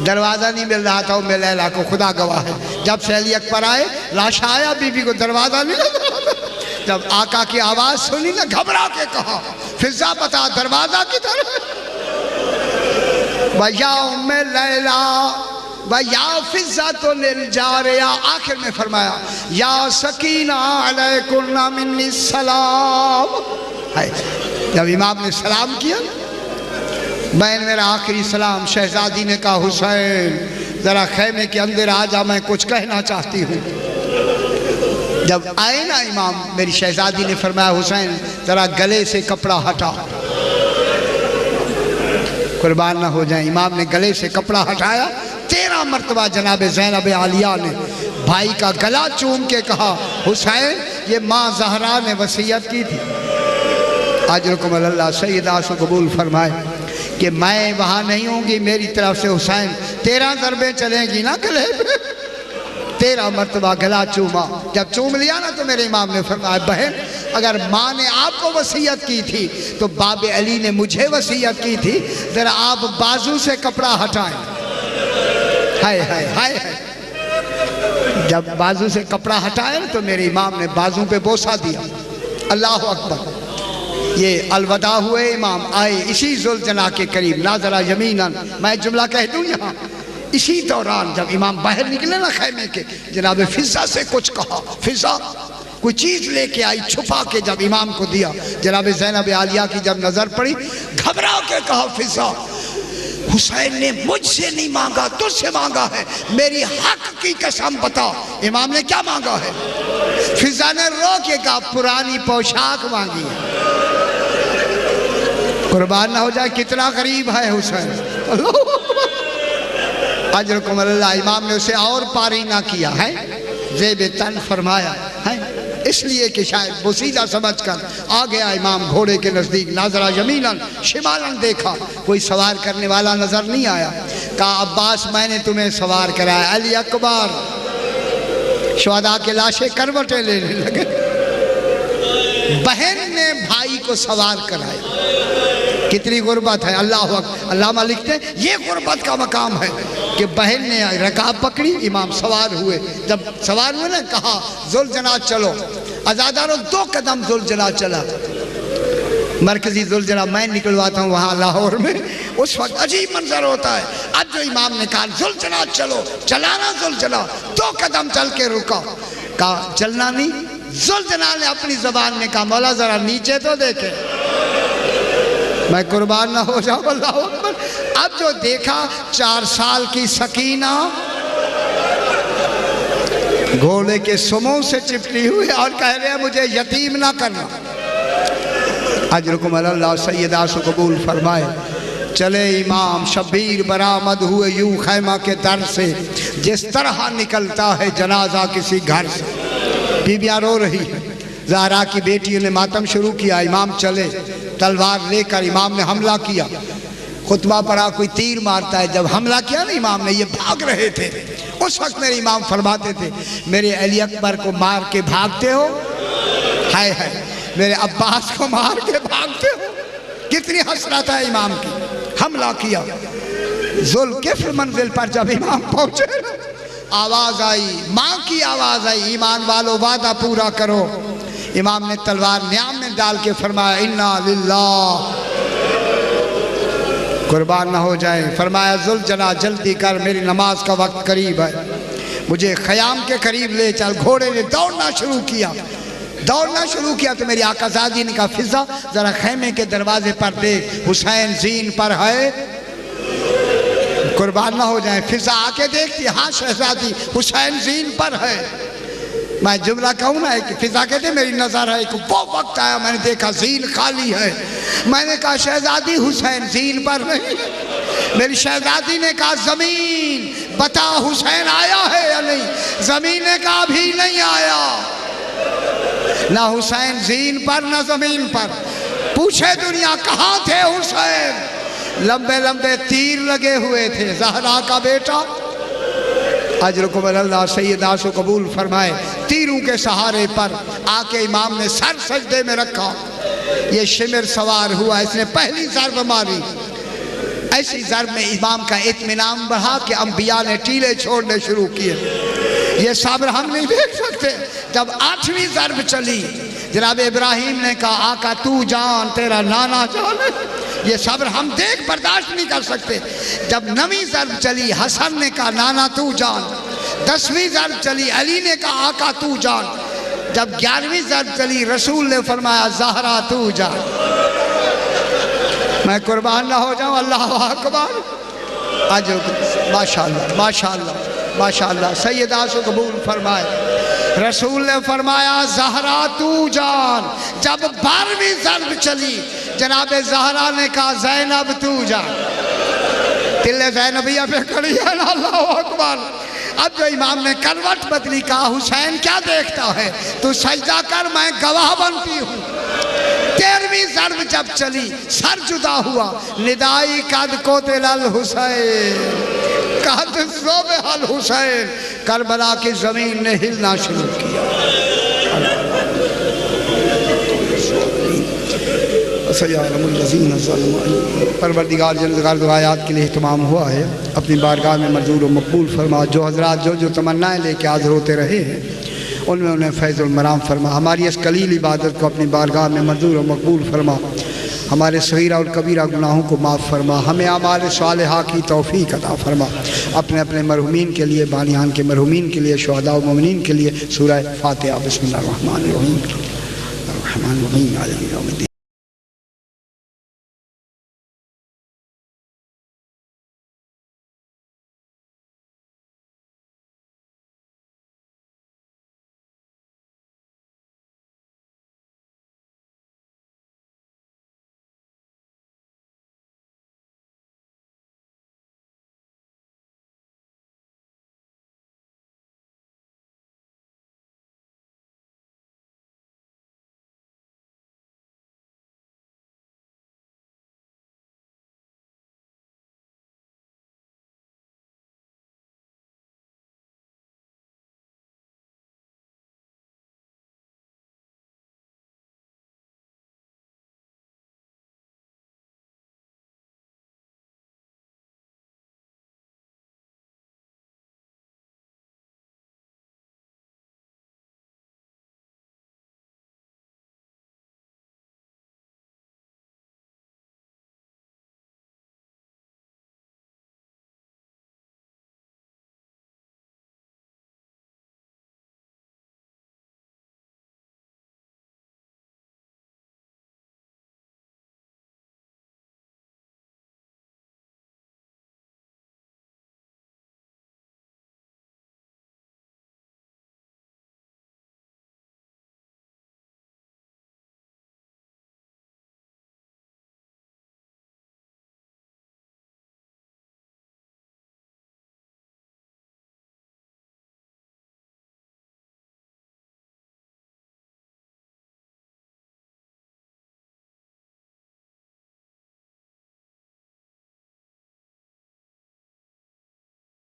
دروازہ نہیں مل رہا تھا ام لیلہ کو، خدا گواہ ہے، جب سے علی اکبر آئے لاش آیا، بی بی کو دروازہ نہیں لگا، جب آقا کی آواز سنی نا گھبرا کے کہا فضا بتا دروازہ کی طرف، وَيَا أُمَّ لَيْلَا وَيَا فِزَّةٌ الْجَارِيَا، آخر میں فرمایا یا سکینہ علیکن منی السلام۔ جب امام نے سلام کیا، میں میرا آخری سلام، شہزادی نے کہا حسین ذرا خیمے کے اندر آ جا، میں کچھ کہنا چاہتی ہوں۔ جب آئے نا امام، میری شہزادی نے فرمایا حسین ذرا گلے سے کپڑا ہٹا، قربان نہ ہو جائیں، امام نے گلے سے کپڑا ہٹایا، 13 مرتبہ جناب زینب عالیہ نے بھائی کا گلا چوم کے کہا حسین یہ ماں زہرا نے وصیت کی تھی، اجرکم اللہ، سید آسو قبول فرمائے کہ میں وہاں نہیں ہوں گی، میری طرف سے حسین 13 ضربیں چلیں گی نا گلے پہ، 13 مرتبہ گلا چوما، جب چوم لیا نا تو میرے امام نے فرمایا بہن اگر ماں نے آپ کو وصیت کی تھی تو باب علی نے مجھے وصیت کی تھی، ذرا آپ بازو سے کپڑا ہٹائیں۔ ہائے ہائے ہائے ہائے، جب بازو سے کپڑا ہٹائے تو میرے امام نے بازو پہ بوسہ دیا، اللہ اکبر۔ یہ الوداع ہوئے، امام آئے اسی ذوالجناح کے قریب، ناظرہ یمیناً، میں جملہ کہہ دوں یہاں، اسی دوران جب امام باہر نکلے نا خیمے کے، جناب فضا سے کچھ کہا، فضا کوئی چیز لے کے آئی چھپا کے، جب امام کو دیا، جناب زینب عالیہ کی جب نظر پڑی گھبرا کے کہا فضا حسین نے مجھ سے نہیں مانگا، تجھ سے مانگا ہے، میری حق کی قسم بتا امام نے کیا مانگا ہے؟ فضا نے رو کے کہا پرانی پوشاک مانگی ہے۔ قربان نہ ہو جائے کتنا غریب ہے حسین، اجرکم اللہ۔ امام نے اسے اور پاری نہ کیا ہے، زیب تن فرمایا ہے، اس لیے کہ شاید بسیدہ سمجھ کر آ گیا امام گھوڑے کے نزدیک، ناظرہ یمیناً شمالاً دیکھا، کوئی سوار کرنے والا نظر نہیں آیا، کہا عباس میں نے تمہیں سوار کرایا، علی اکبر، شہداء کے لاشیں کروٹیں لینے لگے، بہن نے بھائی کو سوار کرایا، کتنی غربت ہے، اللہ اکبر۔ علامہ لکھتے ہیں یہ غربت کا مقام ہے کہ بہن نے رکاب پکڑی، امام سوار ہوئے، جب سوار ہوئے نے کہا ذوالجناح چلو، عزاداروں 2 قدم ذوالجناح چلا، مرکزی ذوالجناح میں نکلواتا ہوں وہاں لاہور میں، اس وقت عجیب منظر ہوتا ہے، اب جو امام نے کہا ذوالجناح چلو، چلانا ذوالجناح 2 قدم چل کے رکا، کہا چلنا نہیں، ذوالجناح نے اپنی زبان میں کہا مولا ذرا نیچے تو دیکھے، میں قربان نہ ہو جاؤں، اللہ اکبر۔ اب جو دیکھا 4 سال کی سکینہ گھوڑے کے سموں سے چپٹی ہوئی اور کہہ رہے ہیں مجھے یتیم نہ کرنا، اجرکم اللہ، سید آسو قبول فرمائے۔ چلے امام شبیر برآمد ہوئے یوں خیمہ کے در سے جس طرح نکلتا ہے جنازہ کسی گھر سے، بیویاں رو رہی ہیں، زہرا کی بیٹیوں نے ماتم شروع کیا، امام چلے تلوار لے کر، امام نے حملہ کیا، خطبہ پڑھا کوئی تیر مارتا ہے. جب حملہ کیا نا امام نے، یہ بھاگ رہے تھے. اس وقت میرے امام فرماتے تھے میرے علی اکبر کو مار کے بھاگتے ہو، ہائے ہائے میرے عباس کو مار کے بھاگتے ہو. کتنی حسرت ہے امام کی. حملہ کیا ذوالکفل منزل پر جب امام پہنچے آواز آئی، ماں کی آواز آئی، ایمان والو وعدہ پورا کرو. امام نے تلوار نیام میں ڈال کے فرمایا انا للہ، قربان نہ ہو جائیں. فرمایا ذوالجلال جلدی کر، میری نماز کا وقت قریب ہے، مجھے خیام کے قریب لے چل. گھوڑے نے دوڑنا شروع کیا، دوڑنا شروع کیا تو میری آقا زادی نے کہا فضا ذرا خیمے کے دروازے پر دیکھ، حسین زین پر ہے. قربان نہ ہو جائیں. فضا آ کے دیکھتی، ہاں شہزادی حسین زین پر ہے. میں جملہ کہوں نا کہ فضا کہتے میری نظر ہے کہ وہ وقت آیا میں نے دیکھا زین خالی ہے. میں نے کہا شہزادی حسین زین پر نہیں. میری شہزادی نے کہا زمین بتا حسین آیا ہے یا نہیں. زمین نے کہا ابھی نہیں آیا. نہ حسین زین پر نہ زمین پر. پوچھے دنیا کہاں تھے حسین. لمبے لمبے تیر لگے ہوئے تھے. زہرا کا بیٹا اجرکم اللہ سیدہ سے قبول فرمائے. تیروں کے سہارے پر آ کے امام نے سر سجدے میں رکھا. یہ شمر سوار ہوا، اس نے پہلی ضرب ماری. ایسی ضرب میں امام کا اطمینان بڑھا کہ انبیاء نے ٹیلے چھوڑنے شروع کیے. یہ صبر ہم نہیں دیکھ سکتے. جب 8ویں ضرب چلی جناب ابراہیم نے کہا آقا تو جان تیرا نانا جان. یہ صبر ہم دیکھ برداشت نہیں کر سکتے. جب 9ویں ضرب چلی حسن نے کہا نانا تو جان. 10ویں ضرب چلی علی نے کہا آقا تو جان. جب 11ویں ضرب چلی رسول نے فرمایا زہرا تو جان. میں قربان نہ ہو جاؤں. اللہ اکبر. ماشاءاللہ ماشاءاللہ ماشاءاللہ. سیدہ سے قبول فرمائے. رسول نے فرمایا زہرا تو جان. جب 12ویں ضرب چلی جناب زہرا نے کہا زینب تو جان. تلے زینبیہ پہ کھڑی ہے نا. اللہ اکبر. اب جو امام نے کروٹ بدلی کہا حسین کیا دیکھتا ہے تو سجدہ کر میں گواہ بنتی ہوں. 13ویں ضرب جب چلی سر جدا ہوا. ندائی قد قتل الحسین قد ذبح الحسین. کربلا کی زمین نے ہلنا شروع کیا. پروردگار جلدگار دو آیات کے لیے اہتمام ہوا ہے. اپنی بارگاہ میں منظور و مقبول فرما. جو حضرات جو تمنائیں لے کے حاضر ہوتے رہے ہیں ان میں انہیں فیض المرام فرما. ہماری اس قلیل عبادت کو اپنی بارگاہ میں منظور و مقبول فرما. ہمارے صغیرہ اور کبیرہ گناہوں کو معاف فرما. ہمیں اعمال صالحہ کی توفیق عطا فرما. اپنے اپنے مرحومین کے لیے، بانیان کے مرحومین کے لیے، شہداء و مومنین کے لیے سورہ فاتحہ. بسم اللہ الرحمن الرحیم. الرحمن الرحیم.